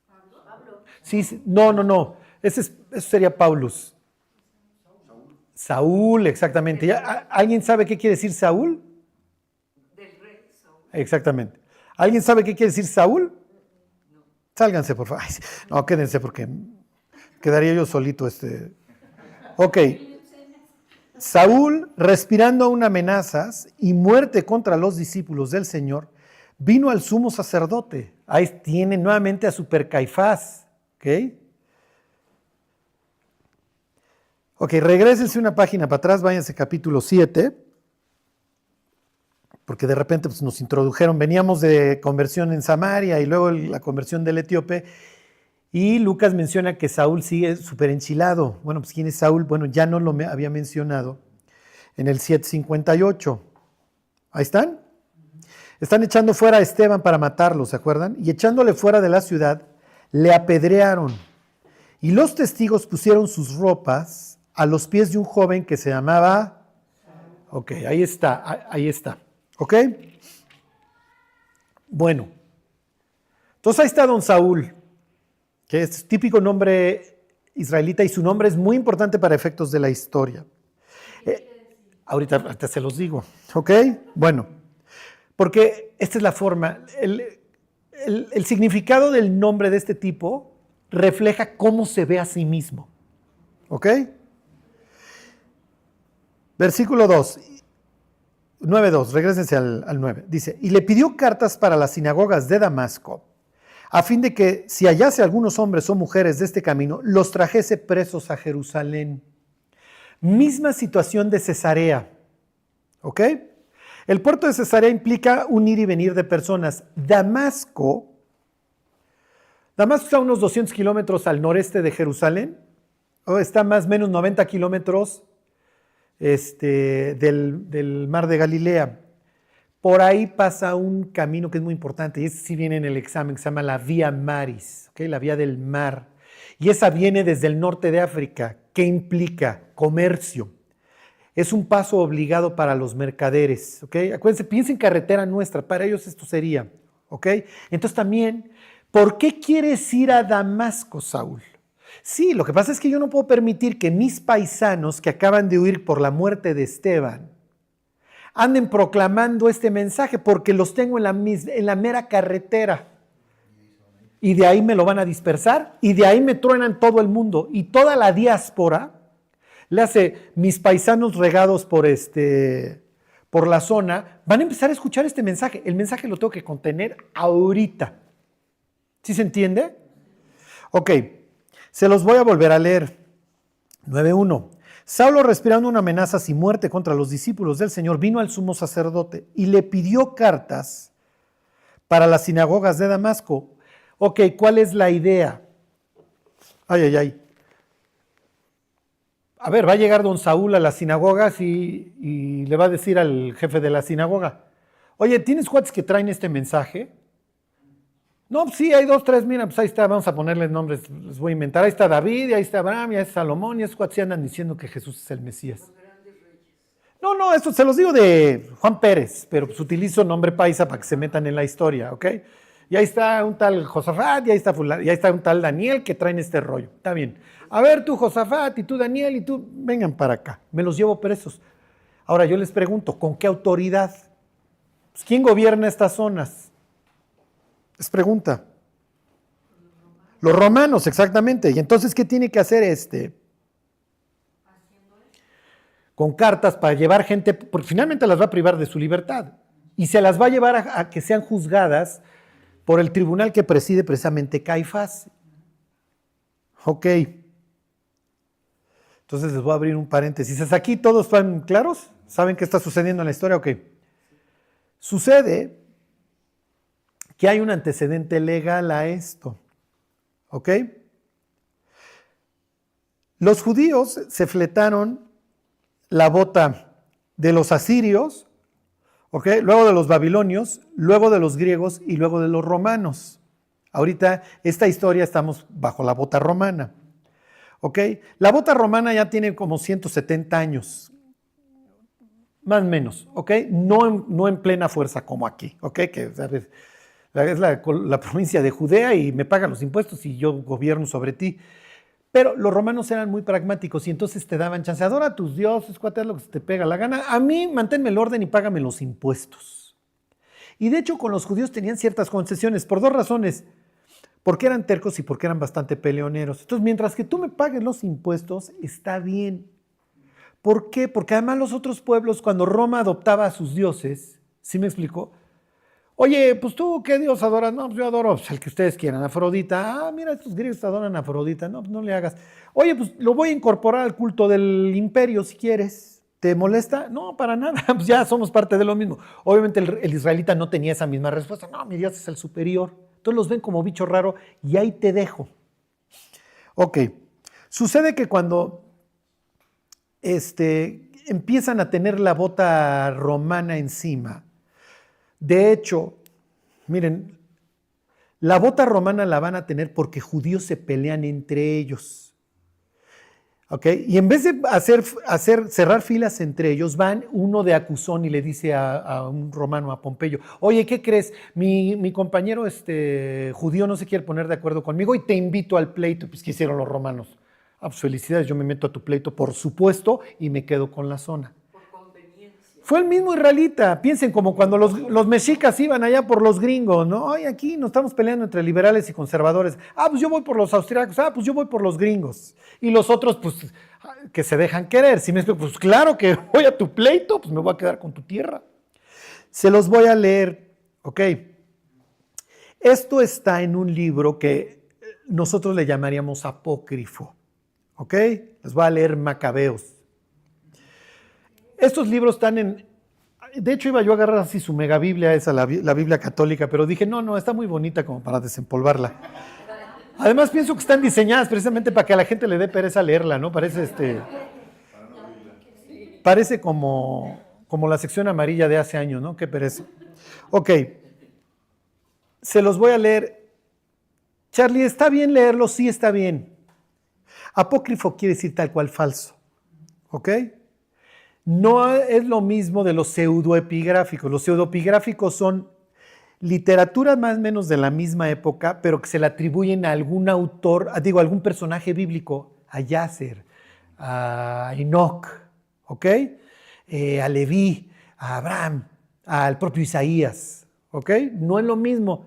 Pablo. Sí, no, eso sería Paulus. Saúl, exactamente. ¿Alguien sabe qué quiere decir Saúl? Del rey Saúl. Exactamente. ¿Alguien sabe qué quiere decir Saúl? Sálganse, por favor. Ay, no, quédense porque quedaría yo solito. Ok. Saúl, respirando aún amenazas y muerte contra los discípulos del Señor, vino al sumo sacerdote. Ahí tiene nuevamente a Super Caifás. Ok, regrésense una página para atrás, váyanse capítulo 7, porque de repente pues, nos introdujeron, veníamos de conversión en Samaria y luego la conversión del etíope, y Lucas menciona que Saúl sigue súper enchilado. Bueno, pues ¿quién es Saúl? Bueno, ya no lo había mencionado en el 7:58. ¿Ahí están? Están echando fuera a Esteban para matarlo, ¿se acuerdan? Y echándole fuera de la ciudad, le apedrearon. Y los testigos pusieron sus ropas a los pies de un joven que se llamaba... Ok, ahí está. ¿Ok? Bueno. Entonces ahí está don Saúl, que es típico nombre israelita y su nombre es muy importante para efectos de la historia. Ahorita se los digo. ¿Ok? Bueno. Porque esta es la forma, el significado del nombre de este tipo refleja cómo se ve a sí mismo. ¿Ok? Versículo 2, 9:2, regrésense al 9. Dice, y le pidió cartas para las sinagogas de Damasco, a fin de que si hallase algunos hombres o mujeres de este camino, los trajese presos a Jerusalén. Misma situación de Cesarea. ¿Ok? El puerto de Cesarea implica un ir y venir de personas. Damasco está a unos 200 kilómetros al noreste de Jerusalén, o está más o menos 90 kilómetros del mar de Galilea. Por ahí pasa un camino que es muy importante, y ese sí viene en el examen, que se llama la Vía Maris, ¿okay? La vía del mar. Y esa viene desde el norte de África. ¿Qué implica? Comercio. Es un paso obligado para los mercaderes, ¿ok? Acuérdense, piensen en carretera nuestra, para ellos esto sería, ¿ok? Entonces también, ¿por qué quieres ir a Damasco, Saúl? Sí, lo que pasa es que yo no puedo permitir que mis paisanos que acaban de huir por la muerte de Esteban anden proclamando este mensaje porque los tengo en la mera carretera. Y de ahí me lo van a dispersar y de ahí me truenan todo el mundo. Y toda la diáspora le hace mis paisanos regados por la zona, van a empezar a escuchar este mensaje. El mensaje lo tengo que contener ahorita. ¿Sí se entiende? Ok, se los voy a volver a leer. 9:1. Saulo, respirando una amenaza sin muerte contra los discípulos del Señor, vino al sumo sacerdote y le pidió cartas para las sinagogas de Damasco. Ok, ¿cuál es la idea? Ay. A ver, va a llegar don Saúl a las sinagogas y le va a decir al jefe de la sinagoga, oye, ¿tienes cuates que traen este mensaje? No, pues sí, hay 2, 3, mira, pues ahí está, vamos a ponerles nombres, les voy a inventar. Ahí está David, y ahí está Abraham, y ahí está Salomón, y esos cuates andan diciendo que Jesús es el Mesías. No, eso se los digo de Juan Pérez, pero pues utilizo nombre paisa para que se metan en la historia, ¿ok? Y ahí está un tal Josafat, y ahí está un tal Daniel que traen este rollo. Está bien. A ver, tú Josafat, y tú Daniel, y tú, vengan para acá. Me los llevo presos. Ahora yo les pregunto, ¿con qué autoridad? Pues, ¿quién gobierna estas zonas? Les pregunta. Los romanos, exactamente. Y entonces, ¿qué tiene que hacer con cartas para llevar gente? Porque finalmente las va a privar de su libertad. Y se las va a llevar a que sean juzgadas por el tribunal que preside precisamente Caifás. Ok. Entonces les voy a abrir un paréntesis. ¿Hasta aquí todos están claros? ¿Saben qué está sucediendo en la historia? Ok. Sucede que hay un antecedente legal a esto. ¿Ok? Los judíos se fletaron la bota de los asirios, ¿ok? Luego de los babilonios, luego de los griegos y luego de los romanos. Ahorita, esta historia estamos bajo la bota romana. ¿Ok? La bota romana ya tiene como 170 años. Más o menos, ¿ok? No en plena fuerza como aquí, ¿ok? Que, ¿sabes? Es la provincia de Judea y me pagan los impuestos y yo gobierno sobre ti. Pero los romanos eran muy pragmáticos y entonces te daban chance. Adora a tus dioses, cuate, haz lo que se te pega la gana. A mí, manténme el orden y págame los impuestos. Y de hecho, con los judíos tenían ciertas concesiones por 2 razones. Porque eran tercos y porque eran bastante peleoneros. Entonces, mientras que tú me pagues los impuestos, está bien. ¿Por qué? Porque además los otros pueblos, cuando Roma adoptaba a sus dioses, ¿sí me explicó? Oye, pues tú, ¿qué dios adoras? No, pues yo adoro pues, el que ustedes quieran, Afrodita. Ah, mira, estos griegos adoran a Afrodita. No, pues no le hagas. Oye, pues lo voy a incorporar al culto del imperio si quieres. ¿Te molesta? No, para nada. Pues ya somos parte de lo mismo. Obviamente el israelita no tenía esa misma respuesta. No, mi Dios es el superior. Entonces los ven como bicho raro y ahí te dejo. Ok. Sucede que cuando empiezan a tener la bota romana encima, de hecho, miren, la bota romana la van a tener porque judíos se pelean entre ellos. ¿Ok? Y en vez de cerrar filas entre ellos, van uno de acusón y le dice a un romano, a Pompeyo, oye, ¿qué crees? Mi compañero judío no se quiere poner de acuerdo conmigo y te invito al pleito. Pues, ¿qué hicieron los romanos? Ah, pues felicidades, yo me meto a tu pleito, por supuesto, y me quedo con la zona. Fue el mismo israelita. Piensen como cuando los mexicas iban allá por los gringos, ¿no? Ay, aquí nos estamos peleando entre liberales y conservadores. Ah, pues yo voy por los austriacos. Ah, pues yo voy por los gringos. Y los otros, pues, que se dejan querer. Si me explico, pues claro que voy a tu pleito, pues me voy a quedar con tu tierra. Se los voy a leer, ¿ok? Esto está en un libro que nosotros le llamaríamos apócrifo, ¿ok? Les voy a leer Macabeos. Estos libros están de hecho iba yo a agarrar así su mega Biblia, la Biblia católica, pero dije, no, está muy bonita como para desempolvarla. Además pienso que están diseñadas precisamente para que a la gente le dé pereza leerla, ¿no? Parece parece como la sección amarilla de hace años, ¿no? Qué pereza. Ok, se los voy a leer. Charlie, ¿está bien leerlo? Sí, está bien. Apócrifo quiere decir tal cual falso, ¿ok? No es lo mismo de los pseudoepigráficos. Los pseudoepigráficos son literaturas más o menos de la misma época, pero que se le atribuyen a algún autor, a algún personaje bíblico, a Yasser, a Enoch, ¿ok? A Leví, a Abraham, al propio Isaías, ¿ok? No es lo mismo.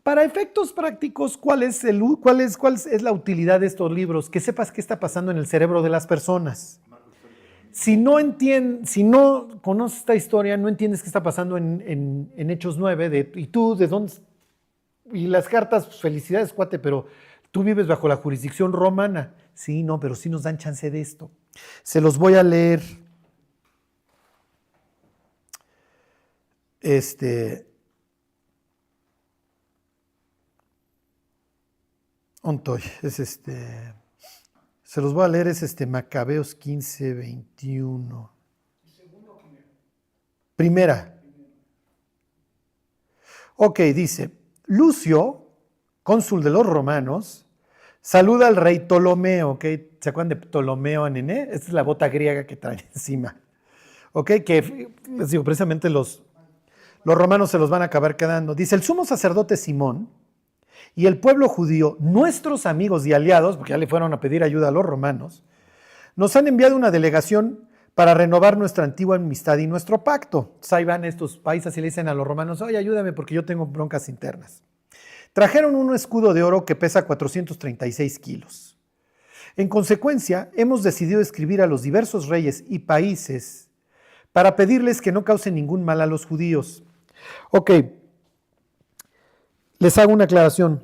Para efectos prácticos, ¿cuál es la utilidad de estos libros? Que sepas qué está pasando en el cerebro de las personas. Si no conoces esta historia, no entiendes qué está pasando en Hechos 9, ¿y tú de dónde? Y las cartas, pues, felicidades, cuate, pero tú vives bajo la jurisdicción romana. Sí, no, pero sí nos dan chance de esto. Se los voy a leer. Ontoy, se los voy a leer, es Macabeos 15, 21. Primera. Ok, dice, Lucio, cónsul de los romanos, saluda al rey Ptolomeo, ¿ok? ¿Se acuerdan de Ptolomeo a Nené? Esta es la bota griega que traen encima. ¿Ok? Que, les digo, precisamente los romanos se los van a acabar quedando. Dice, el sumo sacerdote Simón y el pueblo judío, nuestros amigos y aliados, porque ya le fueron a pedir ayuda a los romanos, nos han enviado una delegación para renovar nuestra antigua amistad y nuestro pacto. Entonces ahí van estos países y le dicen a los romanos, oye, ayúdame porque yo tengo broncas internas. Trajeron un escudo de oro que pesa 436 kilos. En consecuencia, hemos decidido escribir a los diversos reyes y países para pedirles que no causen ningún mal a los judíos. Ok, les hago una aclaración.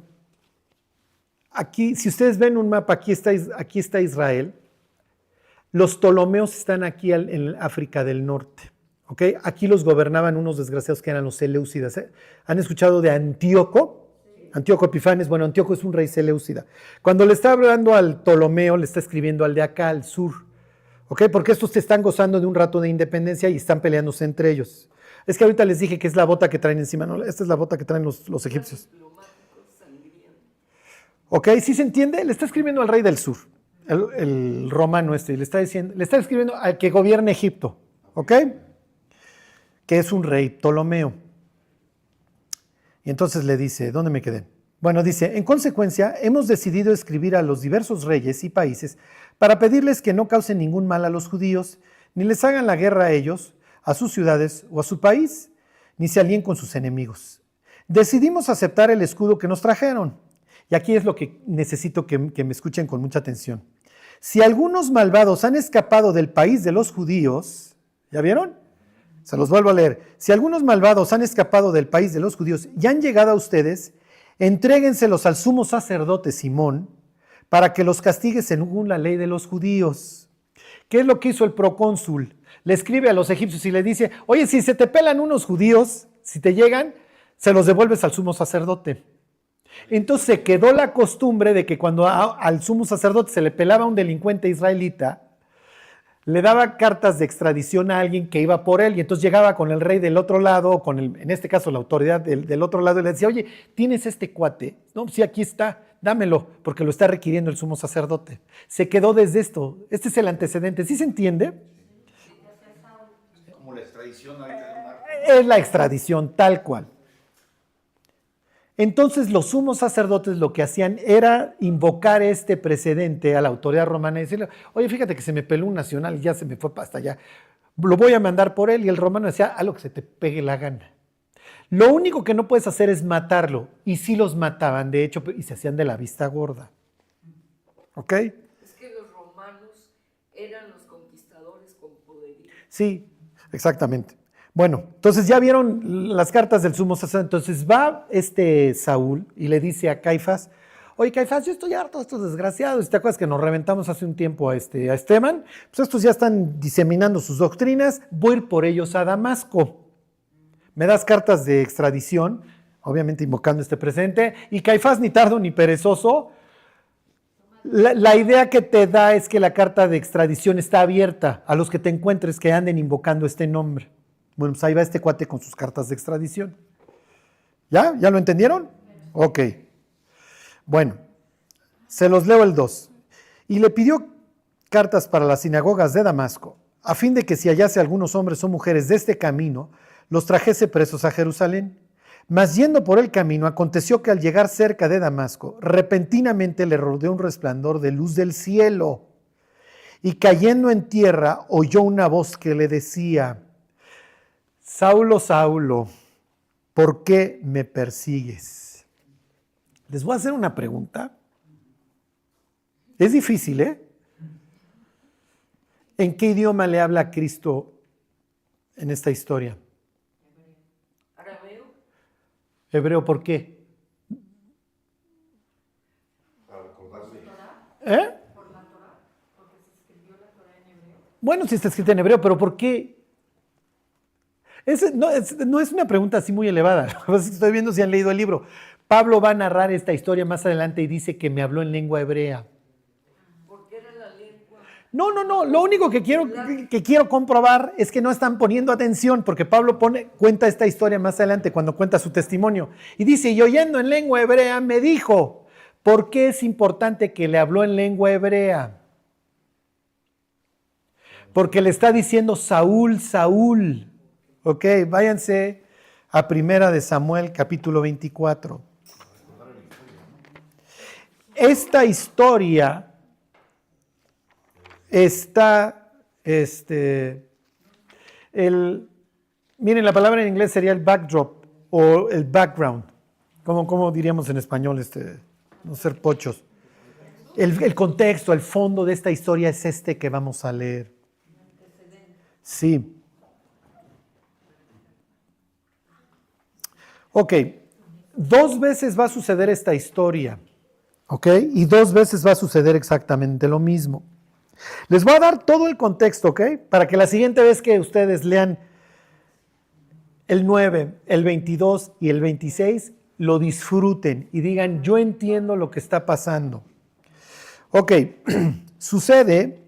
Aquí, si ustedes ven un mapa, aquí está Israel. Los Ptolomeos están aquí en África del Norte. ¿Okay? Aquí los gobernaban unos desgraciados que eran los seleucidas. ¿Han escuchado de Antíoco? Sí. Antíoco Epifanes. Bueno, Antíoco es un rey seleucida. Cuando le está hablando al Ptolomeo, le está escribiendo al de acá, al sur. ¿Okay? Porque estos te están gozando de un rato de independencia y están peleándose entre ellos. Es que ahorita les dije que es la bota que traen encima, ¿no? Esta es la bota que traen los egipcios. ¿Ok? ¿Sí se entiende? Le está escribiendo al rey del sur, el romano y le está escribiendo al que gobierna Egipto, ¿ok? Que es un rey Ptolomeo. Y entonces le dice, ¿dónde me quedé? Bueno, dice, en consecuencia, hemos decidido escribir a los diversos reyes y países para pedirles que no causen ningún mal a los judíos, ni les hagan la guerra a ellos, a sus ciudades o a su país, ni se alíen con sus enemigos. Decidimos aceptar el escudo que nos trajeron. Y aquí es lo que necesito que me escuchen con mucha atención. Si algunos malvados han escapado del país de los judíos, ¿ya vieron? Se los vuelvo a leer. Si algunos malvados han escapado del país de los judíos y han llegado a ustedes, entréguenselos al sumo sacerdote Simón para que los castigue según la ley de los judíos. ¿Qué es lo que hizo el procónsul? Le escribe a los egipcios y le dice, oye, si se te pelan unos judíos, si te llegan, se los devuelves al sumo sacerdote. Entonces se quedó la costumbre de que cuando al sumo sacerdote se le pelaba a un delincuente israelita, le daba cartas de extradición a alguien que iba por él y entonces llegaba con el rey del otro lado, en este caso la autoridad del otro lado y le decía, oye, ¿tienes este cuate? No, sí, aquí está, dámelo, porque lo está requiriendo el sumo sacerdote. Se quedó desde esto, este es el antecedente, ¿sí se entiende? Es como la extradición ahorita de un narco. Es la extradición, tal cual. Entonces los sumos sacerdotes lo que hacían era invocar este precedente a la autoridad romana y decirle, oye, fíjate que se me peló un nacional, ya se me fue hasta allá, lo voy a mandar por él, y el romano decía, haz lo que se te pegue la gana. Lo único que no puedes hacer es matarlo, y sí los mataban, de hecho, y se hacían de la vista gorda. ¿Ok? Es que los romanos eran los conquistadores con poderío. Sí, exactamente. Bueno, entonces ya vieron las cartas del sumo sacerdote. Entonces va Saúl y le dice a Caifás, oye Caifás, yo estoy harto de estos desgraciados. ¿Te acuerdas que nos reventamos hace un tiempo a Esteban? Pues estos ya están diseminando sus doctrinas, voy a ir por ellos a Damasco. Me das cartas de extradición, obviamente invocando este precedente, y Caifás ni tardo ni perezoso, La idea que te da es que la carta de extradición está abierta a los que te encuentres que anden invocando este nombre. Bueno, pues ahí va este cuate con sus cartas de extradición. ¿Ya? ¿Ya lo entendieron? Ok. Bueno, se los leo el 2. Y le pidió cartas para las sinagogas de Damasco, a fin de que si hallase algunos hombres o mujeres de este camino, los trajese presos a Jerusalén. Mas yendo por el camino, aconteció que al llegar cerca de Damasco, repentinamente le rodeó un resplandor de luz del cielo, y cayendo en tierra, oyó una voz que le decía: Saulo, Saulo, ¿por qué me persigues? Les voy a hacer una pregunta. Es difícil, ¿eh? ¿En qué idioma le habla Cristo en esta historia? Arameo. Hebreo, ¿por qué? Para recordarle. ¿Eh? Por la Torá, porque se escribió la Torá en hebreo. Bueno, sí está escrito en hebreo, pero ¿por qué? No es una pregunta así muy elevada. Estoy viendo si han leído el libro. Pablo va a narrar esta historia más adelante y dice que me habló en lengua hebrea. Porque era la lengua. No. Lo único que quiero comprobar es que no están poniendo atención, porque Pablo cuenta esta historia más adelante cuando cuenta su testimonio. Y dice, y oyendo en lengua hebrea me dijo, ¿por qué es importante que le habló en lengua hebrea? Porque le está diciendo Saúl, Saúl. Ok, váyanse a 1 Samuel capítulo 24. Esta historia está, miren, la palabra en inglés sería el backdrop o el background. ¿Cómo diríamos en español? No ser pochos. El contexto, el fondo de esta historia es este que vamos a leer. Sí. Ok, 2 veces va a suceder esta historia, ok, y 2 veces va a suceder exactamente lo mismo. Les voy a dar todo el contexto, ok, para que la siguiente vez que ustedes lean el 9, el 22 y el 26, lo disfruten y digan, yo entiendo lo que está pasando. Ok, sucede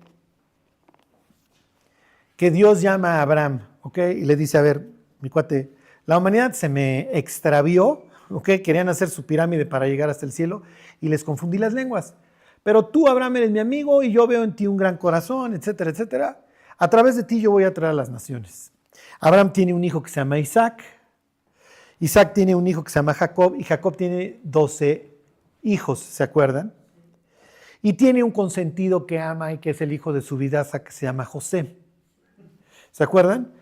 que Dios llama a Abraham, ok, y le dice, a ver, mi cuate, la humanidad se me extravió, ¿ok? Querían hacer su pirámide para llegar hasta el cielo y les confundí las lenguas. Pero tú, Abraham, eres mi amigo y yo veo en ti un gran corazón, etcétera, etcétera. A través de ti yo voy a traer a las naciones. Abraham tiene un hijo que se llama Isaac. Isaac tiene un hijo que se llama Jacob y Jacob tiene 12 hijos, ¿se acuerdan? Y tiene un consentido que ama y que es el hijo de su vidaza que se llama José. ¿Se acuerdan?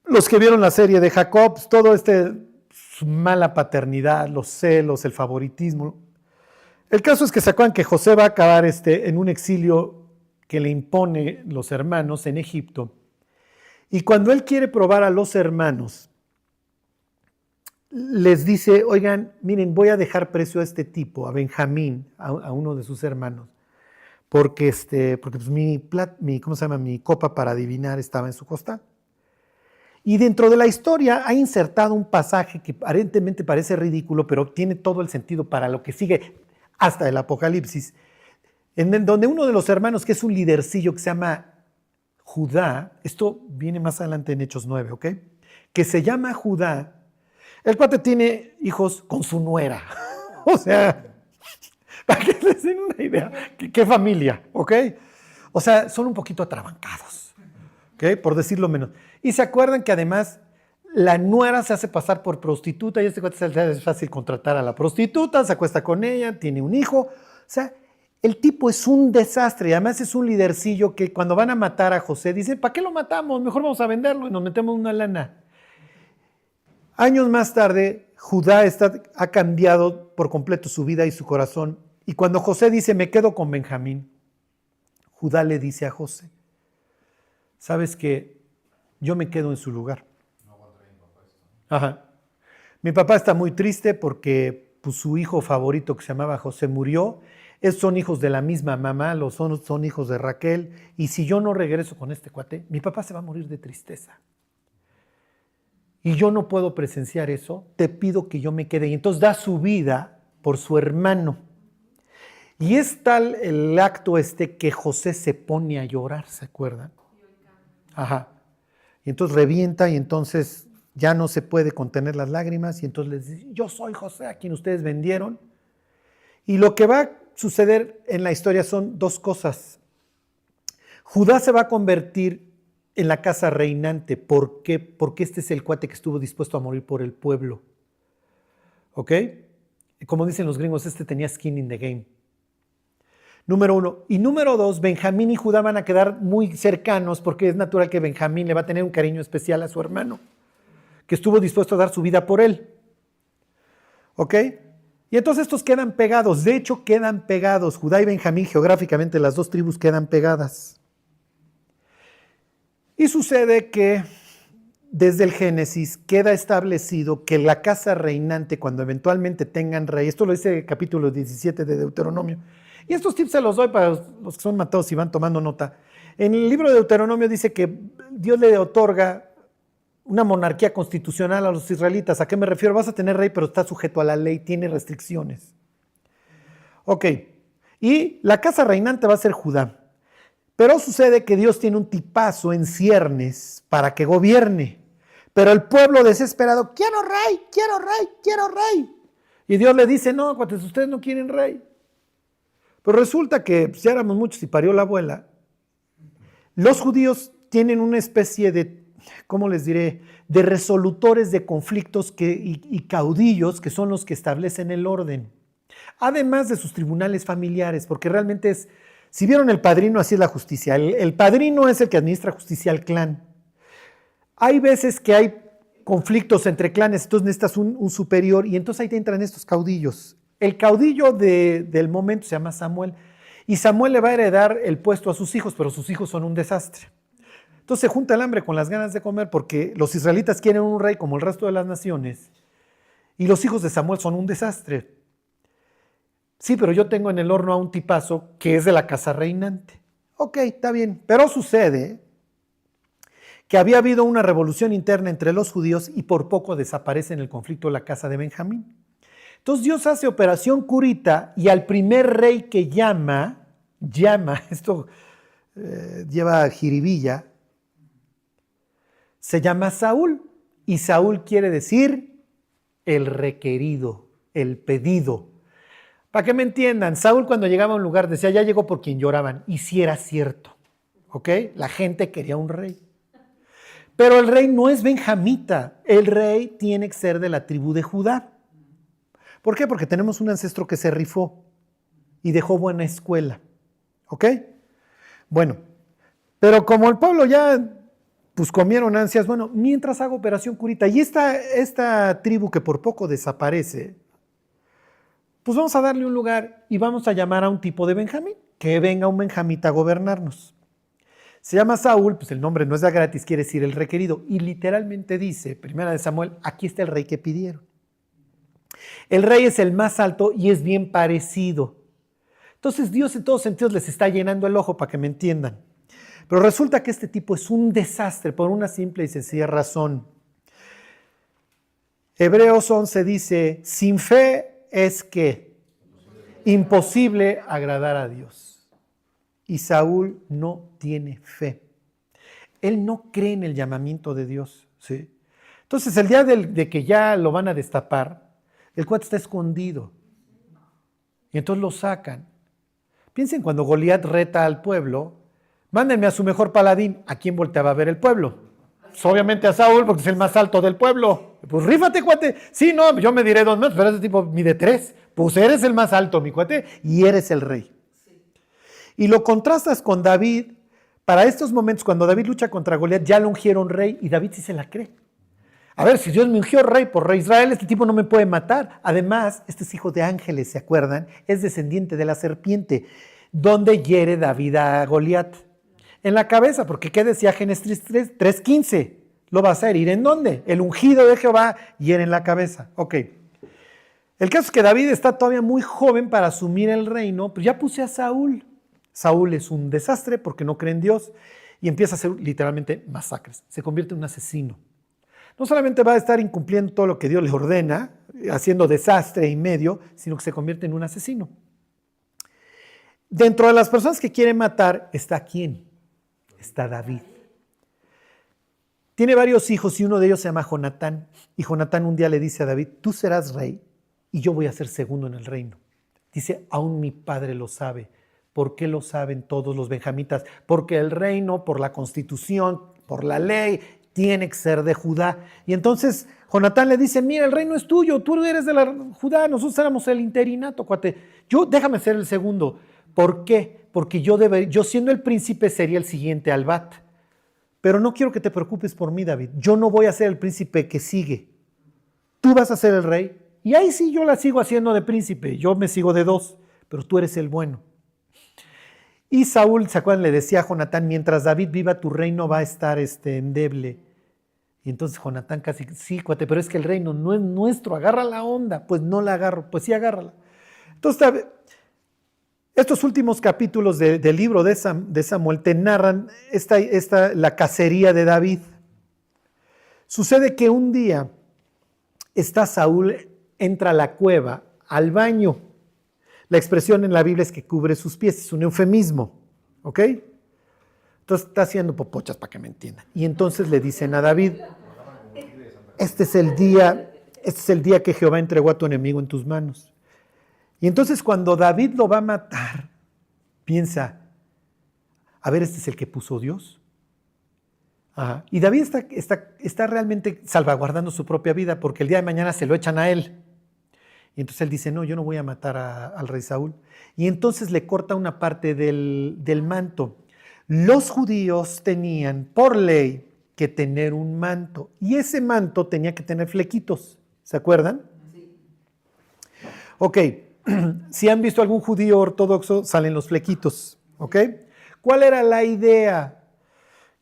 Los que vieron la serie de Jacob, todo su mala paternidad, los celos, el favoritismo. El caso es que se acuerdan que José va a acabar en un exilio que le impone los hermanos en Egipto. Y cuando él quiere probar a los hermanos, les dice, oigan, miren, voy a dejar preso a este tipo, a Benjamín, a uno de sus hermanos, porque pues mi copa para adivinar estaba en su costal. Y dentro de la historia ha insertado un pasaje que aparentemente parece ridículo, pero tiene todo el sentido para lo que sigue hasta el Apocalipsis, en donde uno de los hermanos, que es un lidercillo que se llama Judá, esto viene más adelante en Hechos 9, ¿ok? Que se llama Judá, el cuate tiene hijos con su nuera, o sea, para que les den una idea, ¿qué familia, ok? O sea, son un poquito atrabancados, ¿ok? Por decirlo menos. Y se acuerdan que además la nuera se hace pasar por prostituta y es fácil contratar a la prostituta, se acuesta con ella, tiene un hijo. O sea, el tipo es un desastre y además es un lidercillo que cuando van a matar a José dicen, ¿para qué lo matamos? Mejor vamos a venderlo y nos metemos una lana. Años más tarde, Judá ha cambiado por completo su vida y su corazón. Y cuando José dice, me quedo con Benjamín, Judá le dice a José, ¿sabes qué? Yo me quedo en su lugar. No aguantaría mi papá esto. Ajá. Mi papá está muy triste porque pues, su hijo favorito que se llamaba José murió. Son hijos de la misma mamá, son hijos de Raquel. Y si yo no regreso con este cuate, mi papá se va a morir de tristeza. Y yo no puedo presenciar eso. Te pido que yo me quede. Y entonces da su vida por su hermano. Y es tal el acto que José se pone a llorar, ¿se acuerdan? Ajá. Y entonces revienta y entonces ya no se puede contener las lágrimas y entonces les dice, yo soy José a quien ustedes vendieron. Y lo que va a suceder en la historia son dos cosas. Judá se va a convertir en la casa reinante. ¿Por qué? Porque este es el cuate que estuvo dispuesto a morir por el pueblo. ¿Ok? Como dicen los gringos, tenía skin in the game. Número 1. Y número 2, Benjamín y Judá van a quedar muy cercanos porque es natural que Benjamín le va a tener un cariño especial a su hermano, que estuvo dispuesto a dar su vida por él. ¿Ok? Y entonces estos quedan pegados. De hecho, quedan pegados. Judá y Benjamín, geográficamente, las dos tribus quedan pegadas. Y sucede que desde el Génesis queda establecido que la casa reinante, cuando eventualmente tengan rey, esto lo dice el capítulo 17 de Deuteronomio, y estos tips se los doy para los que son matados y van tomando nota. En el libro de Deuteronomio dice que Dios le otorga una monarquía constitucional a los israelitas. ¿A qué me refiero? Vas a tener rey, pero está sujeto a la ley, tiene restricciones. Ok, y la casa reinante va a ser Judá. Pero sucede que Dios tiene un tipazo en ciernes para que gobierne. Pero el pueblo desesperado, quiero rey, quiero rey, quiero rey. Y Dios le dice, no, cuates, ustedes no quieren rey. Pero resulta que, pues, ya éramos muchos y parió la abuela. Los judíos tienen una especie de, ¿cómo les diré?, de resolutores de conflictos y caudillos que son los que establecen el orden. Además de sus tribunales familiares, porque realmente es, si vieron El Padrino, así es la justicia. El padrino es el que administra justicia al clan. Hay veces que hay conflictos entre clanes, entonces necesitas un superior y entonces ahí te entran estos caudillos. El caudillo del momento se llama Samuel y Samuel le va a heredar el puesto a sus hijos, pero sus hijos son un desastre. Entonces se junta el hambre con las ganas de comer porque los israelitas quieren un rey como el resto de las naciones y los hijos de Samuel son un desastre. Sí, pero yo tengo en el horno a un tipazo que es de la casa reinante. Ok, está bien, pero sucede que había habido una revolución interna entre los judíos y por poco desaparece en el conflicto de la casa de Benjamín. Entonces Dios hace operación curita y al primer rey que llama, esto lleva jiribilla, se llama Saúl y Saúl quiere decir el requerido, el pedido. Para que me entiendan, Saúl cuando llegaba a un lugar decía, ya llegó por quien lloraban, y si era cierto, ¿ok? La gente quería un rey. Pero el rey no es benjamita, el rey tiene que ser de la tribu de Judá. ¿Por qué? Porque tenemos un ancestro que se rifó y dejó buena escuela, ¿ok? Bueno, pero como el pueblo ya pues comieron ansias, bueno, mientras hago operación curita, y esta tribu que por poco desaparece, pues vamos a darle un lugar y vamos a llamar a un tipo de Benjamín, que venga un benjamita a gobernarnos. Se llama Saúl, pues el nombre no es de gratis, quiere decir el requerido, y literalmente dice, primera de Samuel, aquí está el rey que pidieron. El rey es el más alto y es bien parecido. Entonces Dios en todos sentidos les está llenando el ojo para que me entiendan. Pero resulta que este tipo es un desastre por una simple y sencilla razón. Hebreos 11 dice, sin fe es que imposible agradar a Dios. Y Saúl no tiene fe. Él no cree en el llamamiento de Dios, ¿sí? Entonces el día de que ya lo van a destapar, el cuate está escondido. Y entonces lo sacan. Piensen cuando Goliat reta al pueblo, mándenme a su mejor paladín. ¿A quién volteaba a ver el pueblo? Pues obviamente a Saúl, porque es el más alto del pueblo. Pues rífate, cuate. Sí, no, yo me diré 2 metros, pero ese tipo mide 3. Pues eres el más alto, mi cuate, y eres el rey. Y lo contrastas con David. Para estos momentos, cuando David lucha contra Goliat, ya lo ungieron rey y David sí se la cree. A ver, si Dios me ungió rey por rey Israel, este tipo no me puede matar. Además, este es hijo de ángeles, ¿se acuerdan? Es descendiente de la serpiente, donde hiere David a Goliat. En la cabeza, porque ¿qué decía Génesis 3:15? Lo vas a herir ¿en dónde? El ungido de Jehová hiere en la cabeza. Ok. El caso es que David está todavía muy joven para asumir el reino, pero ya puse a Saúl. Saúl es un desastre porque no cree en Dios y empieza a hacer literalmente masacres. Se convierte en un asesino. No solamente va a estar incumpliendo todo lo que Dios le ordena, haciendo desastre y medio, sino que se convierte en un asesino. Dentro de las personas que quiere matar, ¿está quién? Está David. Tiene varios hijos y uno de ellos se llama Jonatán. Y Jonatán un día le dice a David, tú serás rey y yo voy a ser segundo en el reino. Dice, aún mi padre lo sabe. ¿Por qué lo saben todos los benjamitas? Porque el reino, por la constitución, por la ley, tiene que ser de Judá. Y entonces Jonatán le dice, mira, el reino es tuyo, tú eres de la Judá, nosotros éramos el interinato, cuate. Déjame ser el segundo. ¿Por qué? Porque yo siendo el príncipe sería el siguiente al bat. Pero no quiero que te preocupes por mí, David. Yo no voy a ser el príncipe que sigue. Tú vas a ser el rey. Y ahí sí yo la sigo haciendo de príncipe. Yo me sigo de dos, pero tú eres el bueno. Y Saúl, ¿se acuerdan? Le decía a Jonatán, mientras David viva, tu reino va a estar endeble. Y entonces Jonatán casi, sí, cuate, pero es que el reino no es nuestro, agarra la onda. Pues no la agarro, pues sí, agárrala. Entonces, estos últimos capítulos del libro de Samuel te narran la cacería de David. Sucede que un día está Saúl, entra a la cueva, al baño. La expresión en la Biblia es que cubre sus pies, es un eufemismo, ¿ok? Entonces está haciendo popochas para que me entiendan. Y entonces le dicen a David, este es el día que Jehová entregó a tu enemigo en tus manos. Y entonces cuando David lo va a matar, piensa, a ver, este es el que puso Dios. Ajá. Y David está realmente salvaguardando su propia vida porque el día de mañana se lo echan a él. Y entonces él dice, no, yo no voy a matar al rey Saúl. Y entonces le corta una parte del manto. Los judíos tenían por ley que tener un manto. Y ese manto tenía que tener flequitos. ¿Se acuerdan? Sí. Ok. Si han visto algún judío ortodoxo, salen los flequitos. ¿Ok? ¿Cuál era la idea?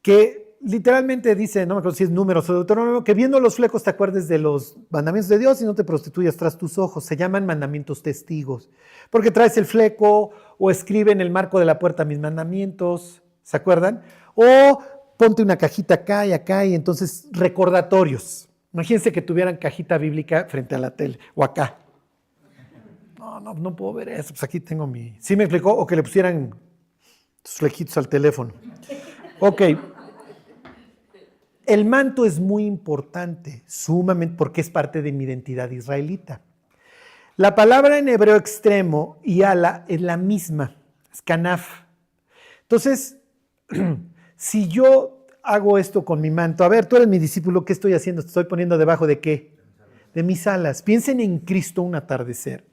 Que literalmente dice, no me acuerdo si es Números o Deuteronomio, que viendo los flecos te acuerdes de los mandamientos de Dios y no te prostituyas tras tus ojos. Se llaman mandamientos testigos. Porque traes el fleco o escribe en el marco de la puerta mis mandamientos. ¿Se acuerdan? O ponte una cajita acá y entonces recordatorios. Imagínense que tuvieran cajita bíblica frente a la tele o acá. No puedo ver eso. Pues aquí tengo mi... ¿Sí me explicó? O que le pusieran sus flequitos al teléfono. Ok. El manto es muy importante, sumamente, porque es parte de mi identidad israelita. La palabra en hebreo extremo y ala es la misma, es kanaf. Entonces, si yo hago esto con mi manto, a ver, tú eres mi discípulo, ¿qué estoy haciendo? ¿Te estoy poniendo debajo de qué? De mis alas. Piensen en Cristo un atardecer.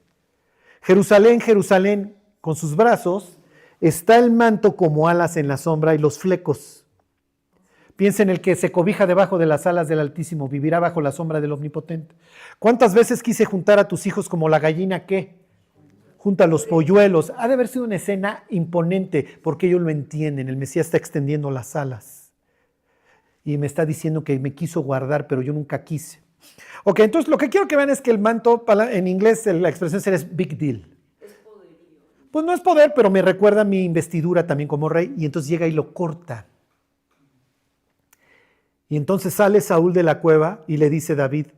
Jerusalén, Jerusalén, con sus brazos, está el manto como alas en la sombra y los flecos. Piensa en el que se cobija debajo de las alas del Altísimo, vivirá bajo la sombra del Omnipotente. ¿Cuántas veces quise juntar a tus hijos como la gallina que junta los polluelos? Ha de haber sido una escena imponente, porque ellos lo entienden. El Mesías está extendiendo las alas y me está diciendo que me quiso guardar, pero yo nunca quise. Ok, entonces lo que quiero que vean es que el manto, en inglés la expresión es big deal. Es poderío. Pues no es poder, pero me recuerda a mi investidura también como rey, y entonces llega y lo corta. Y entonces sale Saúl de la cueva y le dice a David,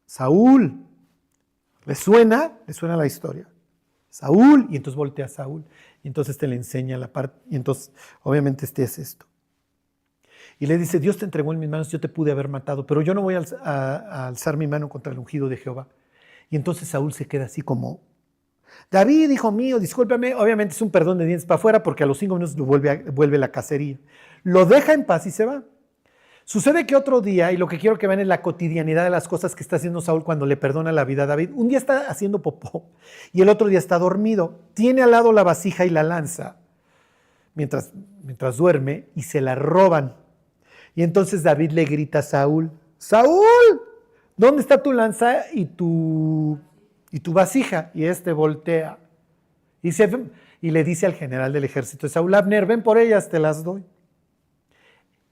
Saúl, ¿le suena? ¿Le suena la historia? Saúl, y entonces voltea a Saúl, y entonces te le enseña la parte, y entonces obviamente es esto. Y le dice, Dios te entregó en mis manos, yo te pude haber matado, pero yo no voy a alzar mi mano contra el ungido de Jehová. Y entonces Saúl se queda así como, David, hijo mío, discúlpame. Obviamente es un perdón de dientes para afuera porque a los 5 minutos lo vuelve la cacería. Lo deja en paz y se va. Sucede que otro día, y lo que quiero que vean es la cotidianidad de las cosas que está haciendo Saúl cuando le perdona la vida a David. Un día está haciendo popó y el otro día está dormido. Tiene al lado la vasija y la lanza mientras duerme y se la roban. Y entonces David le grita a Saúl, Saúl, ¿dónde está tu lanza y tu vasija? Y este voltea y le dice al general del ejército de Saúl, Abner, ven por ellas, te las doy.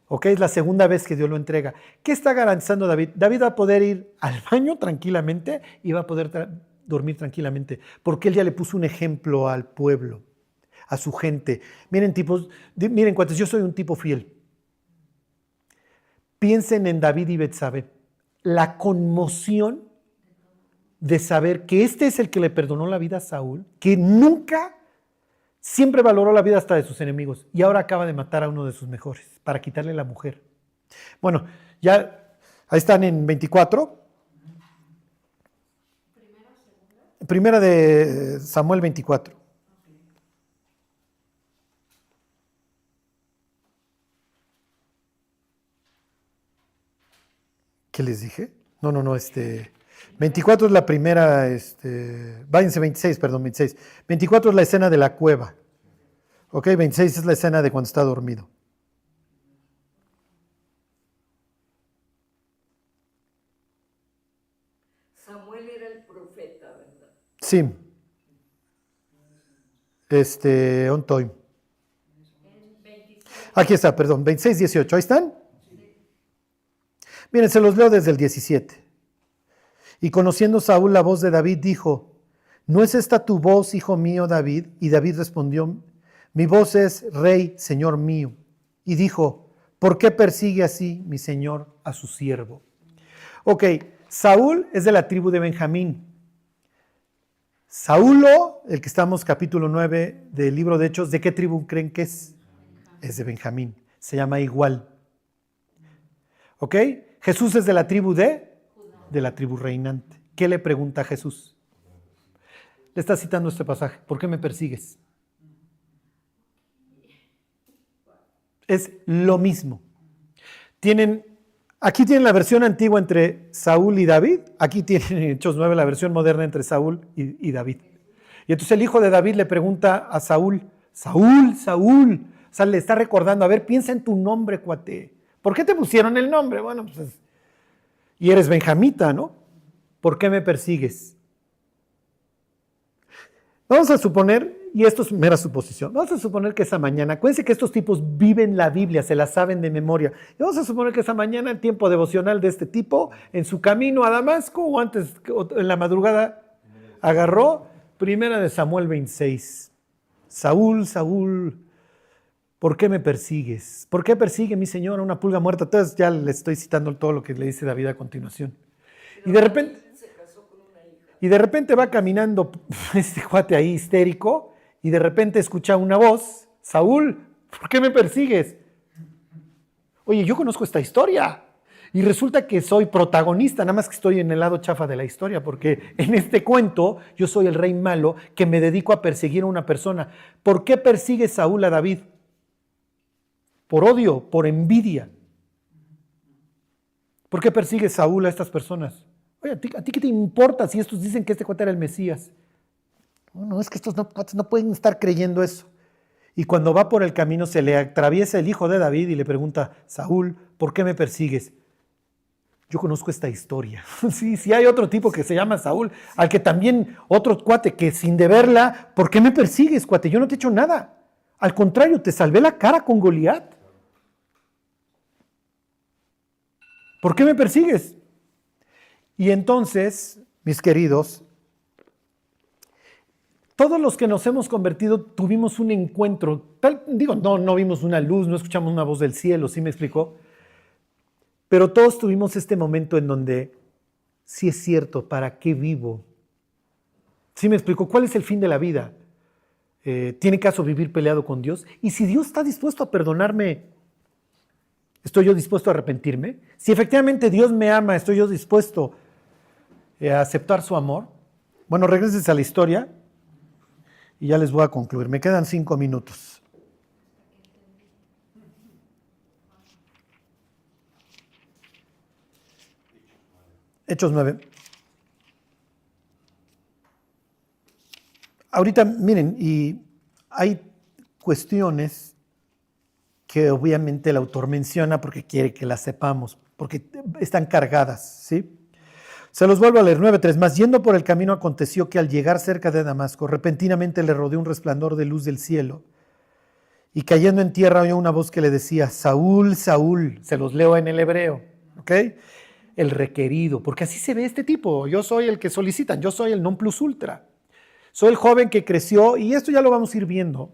Ok, es la segunda vez que Dios lo entrega. ¿Qué está garantizando David? David va a poder ir al baño tranquilamente y va a poder dormir tranquilamente, porque él ya le puso un ejemplo al pueblo, a su gente. Miren, cuates, yo soy un tipo fiel. Piensen en David y Betsabé. La conmoción de saber que este es el que le perdonó la vida a Saúl, que nunca Siempre valoró la vida hasta de sus enemigos y ahora acaba de matar a uno de sus mejores para quitarle la mujer. Bueno, ya ahí están en 24. Primera de Samuel 24. ¿Qué les dije? No, 24 es la primera, váyanse 26, perdón, 26. 24 es la escena de la cueva. Ok, 26 es la escena de cuando está dormido. Samuel era el profeta, ¿verdad? Sí. Ontoy. Aquí está, perdón, 26, 18. ¿Ahí están? Miren, se los leo desde el 17. Y conociendo Saúl la voz de David, dijo, ¿no es esta tu voz, hijo mío, David? Y David respondió, mi voz es, Rey, Señor mío. Y dijo, ¿por qué persigue así mi Señor a su siervo? Ok, Saúl es de la tribu de Benjamín. Saúlo, el que estamos capítulo 9 del libro de Hechos, ¿de qué tribu creen que es? Es de Benjamín. Se llama igual. ¿Ok? Jesús es de la tribu de la tribu reinante. ¿Qué le pregunta a Jesús? Le está citando este pasaje. ¿Por qué me persigues? Es lo mismo. Aquí tienen la versión antigua entre Saúl y David. Aquí tienen en Hechos 9 la versión moderna entre Saúl y David. Y entonces el hijo de David le pregunta a Saúl, Saúl, Saúl. O sea, le está recordando, a ver, piensa en tu nombre, cuate. ¿Por qué te pusieron el nombre? Bueno, pues, y eres benjamita, ¿no? ¿Por qué me persigues? Vamos a suponer, y esto es mera suposición, vamos a suponer que esa mañana, acuérdense que estos tipos viven la Biblia, se la saben de memoria, y vamos a suponer que esa mañana, el tiempo devocional de este tipo, en su camino a Damasco, o antes, en la madrugada, agarró Primera de Samuel 26. Saúl, Saúl, ¿por qué me persigues? ¿Por qué persigue mi Señor a una pulga muerta? Entonces ya le estoy citando todo lo que le dice David a continuación. Y de repente, va caminando este cuate ahí histérico y de repente escucha una voz, Saúl, ¿por qué me persigues? Oye, yo conozco esta historia y resulta que soy protagonista, nada más que estoy en el lado chafa de la historia, porque en este cuento yo soy el rey malo que me dedico a perseguir a una persona. ¿Por qué persigue Saúl a David? Por odio, por envidia. ¿Por qué persigue Saúl a estas personas? Oye, ¿a ti qué te importa si estos dicen que este cuate era el Mesías? No, es que estos no pueden estar creyendo eso. Y cuando va por el camino se le atraviesa el hijo de David y le pregunta, Saúl, ¿por qué me persigues? Yo conozco esta historia. Sí, hay otro tipo que se llama Saúl, al que también otro cuate que sin deberla, ¿por qué me persigues, cuate? Yo no te he hecho nada. Al contrario, te salvé la cara con Goliat. ¿Por qué me persigues? Y entonces, mis queridos, todos los que nos hemos convertido tuvimos un encuentro. No vimos una luz, no escuchamos una voz del cielo, ¿sí me explicó? Pero todos tuvimos este momento en donde, sí es cierto, ¿para qué vivo? ¿Sí me explicó? ¿Cuál es el fin de la vida? ¿Tiene caso vivir peleado con Dios? Y si Dios está dispuesto a perdonarme, ¿estoy yo dispuesto a arrepentirme? Si efectivamente Dios me ama, ¿estoy yo dispuesto a aceptar su amor? Bueno, regreses a la historia y ya les voy a concluir. Me quedan 5 minutos. Hechos 9. Ahorita, miren, y hay cuestiones que obviamente el autor menciona porque quiere que las sepamos, porque están cargadas, ¿sí? Se los vuelvo a leer, 9:3. Mas yendo por el camino aconteció que al llegar cerca de Damasco, repentinamente le rodeó un resplandor de luz del cielo, y cayendo en tierra oyó una voz que le decía, Saúl, Saúl, se los leo en el hebreo, ¿ok? El requerido, porque así se ve este tipo, yo soy el que solicitan, yo soy el non plus ultra. Soy el joven que creció, y esto ya lo vamos a ir viendo.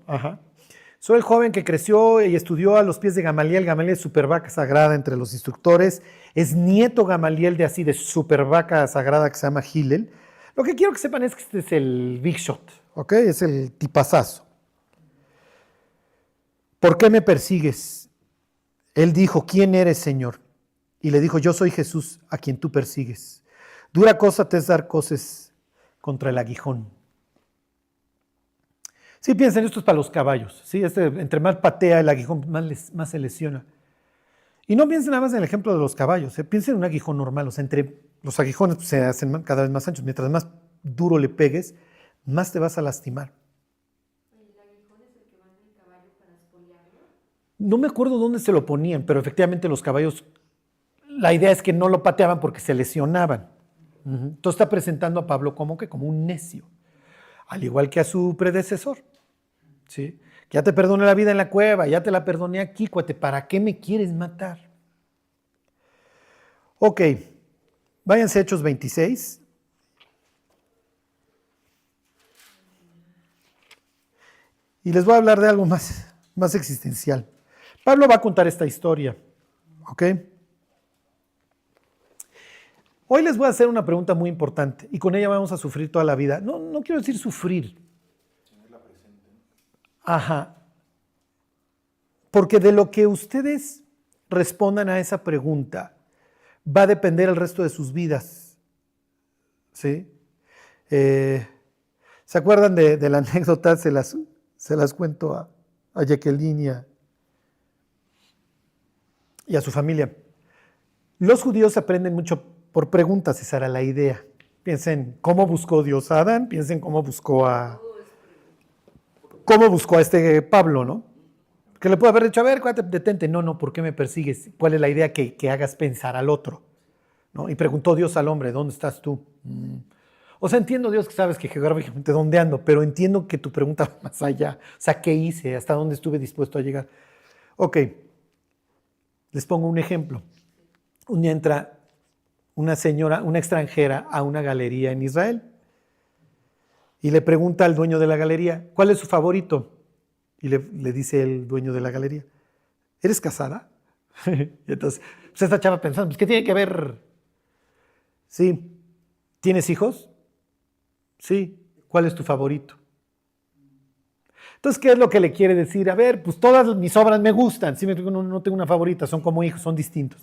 Soy el joven que creció y estudió a los pies de Gamaliel. Gamaliel es supervaca sagrada entre los instructores. Es nieto Gamaliel de supervaca sagrada que se llama Hillel. Lo que quiero que sepan es que este es el big shot, ¿ok? Es el tipazazo. ¿por qué me persigues? Él dijo, ¿quién eres, Señor? Y le dijo, yo soy Jesús, a quien tú persigues. Dura cosa te es dar coces contra el aguijón. Sí, piensen, esto es para los caballos. ¿Sí? Entre más patea el aguijón, más se lesiona. Y no piensen nada más en el ejemplo de los caballos. Piensen en un aguijón normal. O sea, entre los aguijones pues, se hacen cada vez más anchos. Mientras más duro le pegues, más te vas a lastimar. ¿El aguijón es el que va en el caballo para espoliarlo? No me acuerdo dónde se lo ponían, pero efectivamente los caballos, la idea es que no lo pateaban porque se lesionaban. Entonces está presentando a Pablo como un necio, al igual que a su predecesor. ¿Sí? Que ya te perdoné la vida en la cueva, ya te la perdoné aquí, cuate, ¿para qué me quieres matar? Ok, váyanse a Hechos 26. Y les voy a hablar de algo más existencial. Pablo va a contar esta historia, ¿ok? Hoy les voy a hacer una pregunta muy importante y con ella vamos a sufrir toda la vida. No quiero decir sufrir. Ajá. Porque de lo que ustedes respondan a esa pregunta va a depender el resto de sus vidas. ¿Sí? ¿Se acuerdan de la anécdota? Se las cuento a Jacqueline y a su familia. Los judíos aprenden mucho por preguntas, esa era la idea. Piensen cómo buscó Dios a Adán, piensen cómo buscó a este Pablo, ¿no? Que le puede haber dicho, a ver, cuate, detente. No, ¿por qué me persigues? ¿Cuál es la idea? Que hagas pensar al otro, ¿no? Y preguntó Dios al hombre, ¿dónde estás tú? O sea, entiendo, Dios, que sabes que geográficamente dónde ando, pero entiendo que tu pregunta va más allá. O sea, ¿qué hice? ¿Hasta dónde estuve dispuesto a llegar? Ok, les pongo un ejemplo. Un día entra una señora, una extranjera, a una galería en Israel y le pregunta al dueño de la galería, ¿cuál es su favorito? Y le dice el dueño de la galería, ¿eres casada? Y entonces, pues esta chava pensando, pues, ¿qué tiene que ver? Sí. ¿Tienes hijos? Sí. ¿Cuál es tu favorito? Entonces, ¿qué es lo que le quiere decir? A ver, pues todas mis obras me gustan. Sí, no tengo una favorita, son como hijos, son distintos.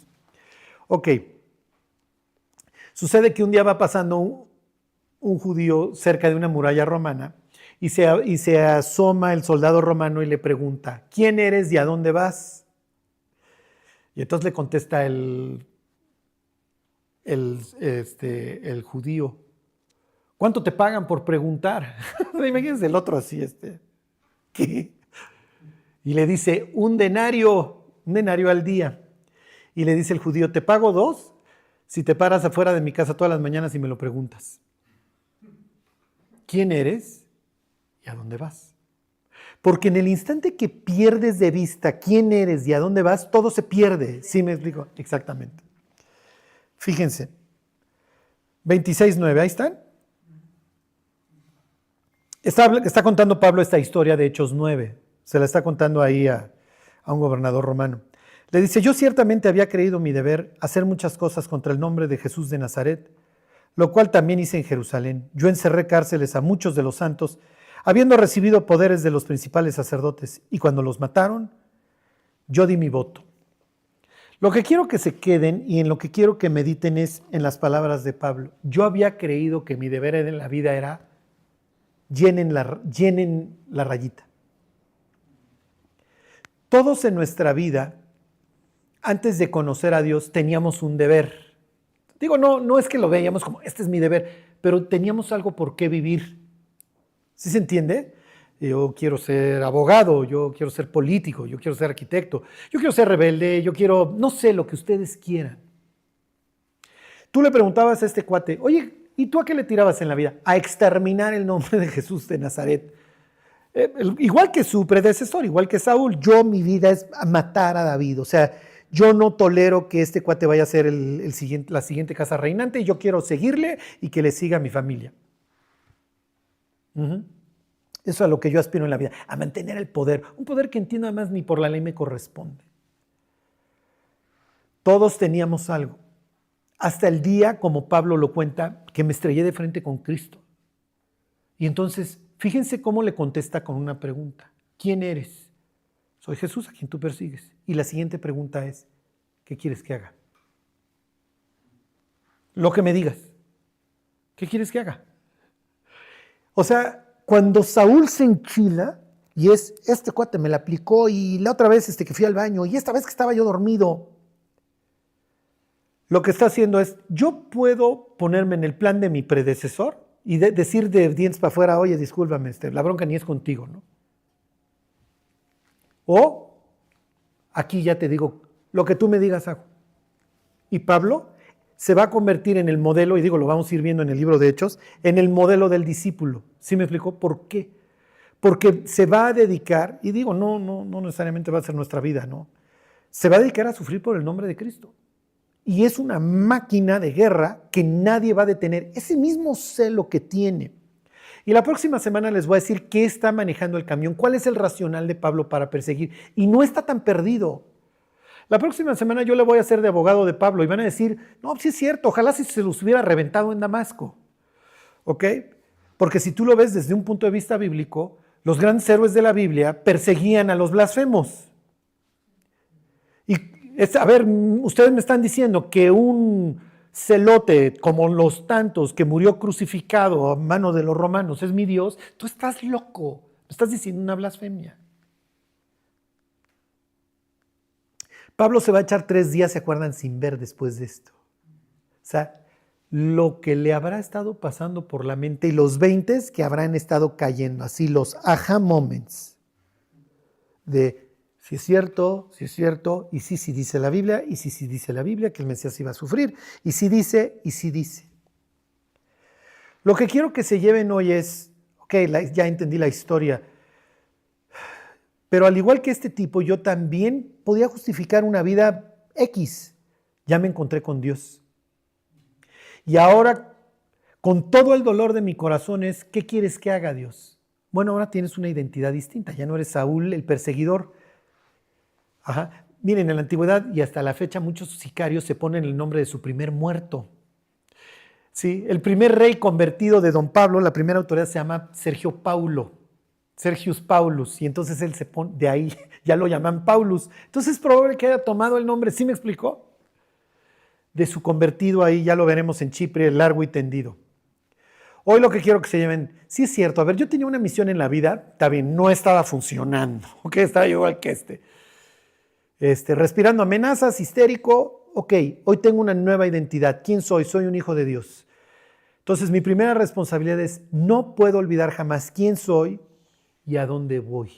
Ok. Sucede que un día va pasando un judío cerca de una muralla romana y se asoma el soldado romano y le pregunta, ¿quién eres y a dónde vas? Y entonces le contesta el judío, ¿cuánto te pagan por preguntar? Imagínense el otro así, ¿qué? Y le dice, un denario al día. Y le dice el judío, te pago 2 si te paras afuera de mi casa todas las mañanas y me lo preguntas. ¿Quién eres y a dónde vas? Porque en el instante que pierdes de vista quién eres y a dónde vas, todo se pierde. ¿Sí me explico? Exactamente. Fíjense. 26:9, ahí están. Está contando Pablo esta historia de Hechos 9. Se la está contando ahí a un gobernador romano. Le dice, yo ciertamente había creído mi deber hacer muchas cosas contra el nombre de Jesús de Nazaret, lo cual también hice en Jerusalén. Yo encerré cárceles a muchos de los santos, habiendo recibido poderes de los principales sacerdotes, y cuando los mataron, yo di mi voto. Lo que quiero que se queden y en lo que quiero que mediten es en las palabras de Pablo. Yo había creído que mi deber en la vida era llenen la rayita. Todos en nuestra vida, antes de conocer a Dios, teníamos un deber. Digo, no es que lo veíamos como, este es mi deber, pero teníamos algo por qué vivir. ¿Sí se entiende? Yo quiero ser abogado, yo quiero ser político, yo quiero ser arquitecto, yo quiero ser rebelde, yo quiero, no sé, lo que ustedes quieran. Tú le preguntabas a este cuate, oye, ¿y tú a qué le tirabas en la vida? A exterminar el nombre de Jesús de Nazaret. Igual que su predecesor, igual que Saúl, mi vida es matar a David. O sea, yo no tolero que este cuate vaya a ser la siguiente casa reinante y yo quiero seguirle y que le siga a mi familia. Eso es a lo que yo aspiro en la vida, a mantener el poder. Un poder que entiendo además ni por la ley me corresponde. Todos teníamos algo. Hasta el día, como Pablo lo cuenta, que me estrellé de frente con Cristo. Y entonces, fíjense cómo le contesta con una pregunta. ¿Quién eres? Soy Jesús a quien tú persigues. Y la siguiente pregunta es, ¿qué quieres que haga? Lo que me digas. ¿Qué quieres que haga? O sea, cuando Saúl se enchila, y es, este cuate me la aplicó, y la otra vez que fui al baño, y esta vez que estaba yo dormido, lo que está haciendo es, yo puedo ponerme en el plan de mi predecesor y decir de dientes para afuera, oye, discúlpame, la bronca ni es contigo, ¿no? O, aquí ya te digo, lo que tú me digas hago. Y Pablo se va a convertir en el modelo, y digo, lo vamos a ir viendo en el libro de Hechos, en el modelo del discípulo. ¿Sí me explicó por qué? Porque se va a dedicar, y digo, no necesariamente va a ser nuestra vida, ¿no? Se va a dedicar a sufrir por el nombre de Cristo. Y es una máquina de guerra que nadie va a detener. Ese mismo celo que tiene. Y la próxima semana les voy a decir qué está manejando el camión, cuál es el racional de Pablo para perseguir. Y no está tan perdido. La próxima semana yo le voy a hacer de abogado de Pablo y van a decir, no, sí es cierto, ojalá si se los hubiera reventado en Damasco. ¿Ok? Porque si tú lo ves desde un punto de vista bíblico, los grandes héroes de la Biblia perseguían a los blasfemos. Y, a ver, ustedes me están diciendo que un celote como los tantos que murió crucificado a mano de los romanos es mi Dios, tú estás loco, me estás diciendo una blasfemia. Pablo se va a echar 3 días, ¿se acuerdan? Sin ver después de esto. O sea, lo que le habrá estado pasando por la mente y los 20 que habrán estado cayendo, así los aha moments de si es cierto, y sí dice la Biblia, y sí dice la Biblia que el Mesías iba a sufrir, y sí dice. Lo que quiero que se lleven hoy es, ok, ya entendí la historia, pero al igual que este tipo, yo también podía justificar una vida X. Ya me encontré con Dios. Y ahora, con todo el dolor de mi corazón es, ¿qué quieres que haga, Dios? Bueno, ahora tienes una identidad distinta. Ya no eres Saúl, el perseguidor. Ajá. Miren, en la antigüedad y hasta la fecha muchos sicarios se ponen el nombre de su primer muerto. Sí, el primer rey convertido de don Pablo, la primera autoridad se llama Sergius Paulus, y entonces él se pone, de ahí ya lo llaman Paulus. Entonces es probable que haya tomado el nombre, ¿sí me explicó? De su convertido ahí, ya lo veremos en Chipre, largo y tendido. Hoy lo que quiero que se lleven, sí es cierto, a ver, yo tenía una misión en la vida, está bien, no estaba funcionando, ok, estaba igual que respirando amenazas, histérico, ok, hoy tengo una nueva identidad, ¿quién soy? Soy un hijo de Dios. Entonces mi primera responsabilidad es, no puedo olvidar jamás quién soy y a dónde voy.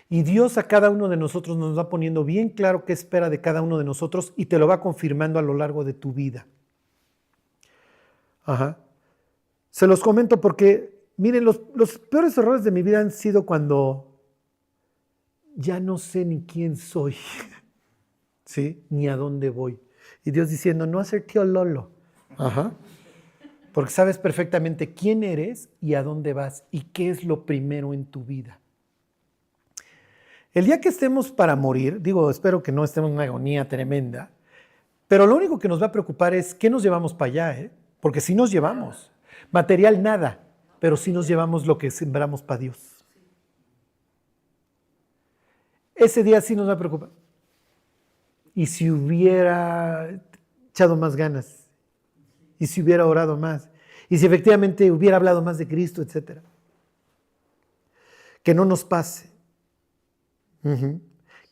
Y Dios a cada uno de nosotros nos va poniendo bien claro qué espera de cada uno de nosotros y te lo va confirmando a lo largo de tu vida. Ajá. Se los comento porque, miren, los peores errores de mi vida han sido cuando ya no sé ni quién soy, ¿sí? Ni a dónde voy. Y Dios diciendo, no hacer tío Lolo. Ajá. Porque sabes perfectamente quién eres y a dónde vas y qué es lo primero en tu vida. El día que estemos para morir, digo, espero que no estemos en una agonía tremenda, pero lo único que nos va a preocupar es qué nos llevamos para allá, porque sí nos llevamos. Material nada, pero sí nos llevamos lo que sembramos para Dios. Ese día sí nos va a preocupar. Y si hubiera echado más ganas, y si hubiera orado más, y si efectivamente hubiera hablado más de Cristo, etc. Que no nos pase.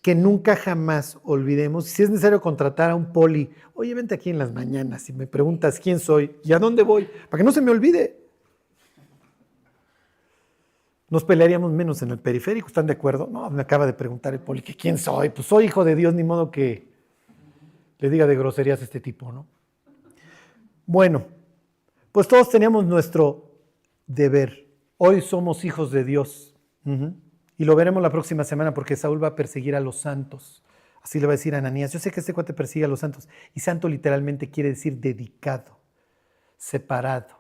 Que nunca jamás olvidemos, si es necesario contratar a un poli, oye, vente aquí en las mañanas y me preguntas quién soy y a dónde voy, para que no se me olvide. Nos pelearíamos menos en el periférico, ¿están de acuerdo? No, me acaba de preguntar el poli que quién soy, pues soy hijo de Dios, ni modo que le diga de groserías a este tipo, ¿no? Bueno, pues todos teníamos nuestro deber. Hoy somos hijos de Dios. Y lo veremos la próxima semana porque Saúl va a perseguir a los santos. Así le va a decir a Ananías. Yo sé que este cuate persigue a los santos. Y santo literalmente quiere decir dedicado, separado.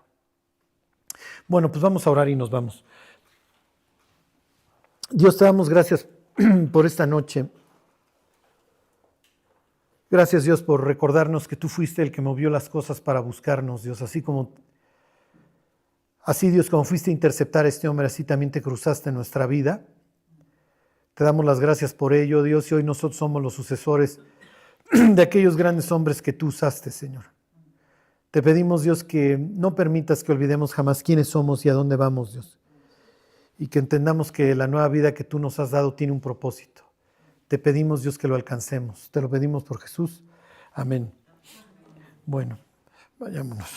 Bueno, pues vamos a orar y nos vamos. Dios, te damos gracias por esta noche. Gracias, Dios, por recordarnos que tú fuiste el que movió las cosas para buscarnos, Dios. Así, Dios, como fuiste a interceptar a este hombre, así también te cruzaste en nuestra vida. Te damos las gracias por ello, Dios, y hoy nosotros somos los sucesores de aquellos grandes hombres que tú usaste, Señor. Te pedimos, Dios, que no permitas que olvidemos jamás quiénes somos y a dónde vamos, Dios. Y que entendamos que la nueva vida que tú nos has dado tiene un propósito. Te pedimos, Dios, que lo alcancemos. Te lo pedimos por Jesús. Amén. Bueno, vayámonos.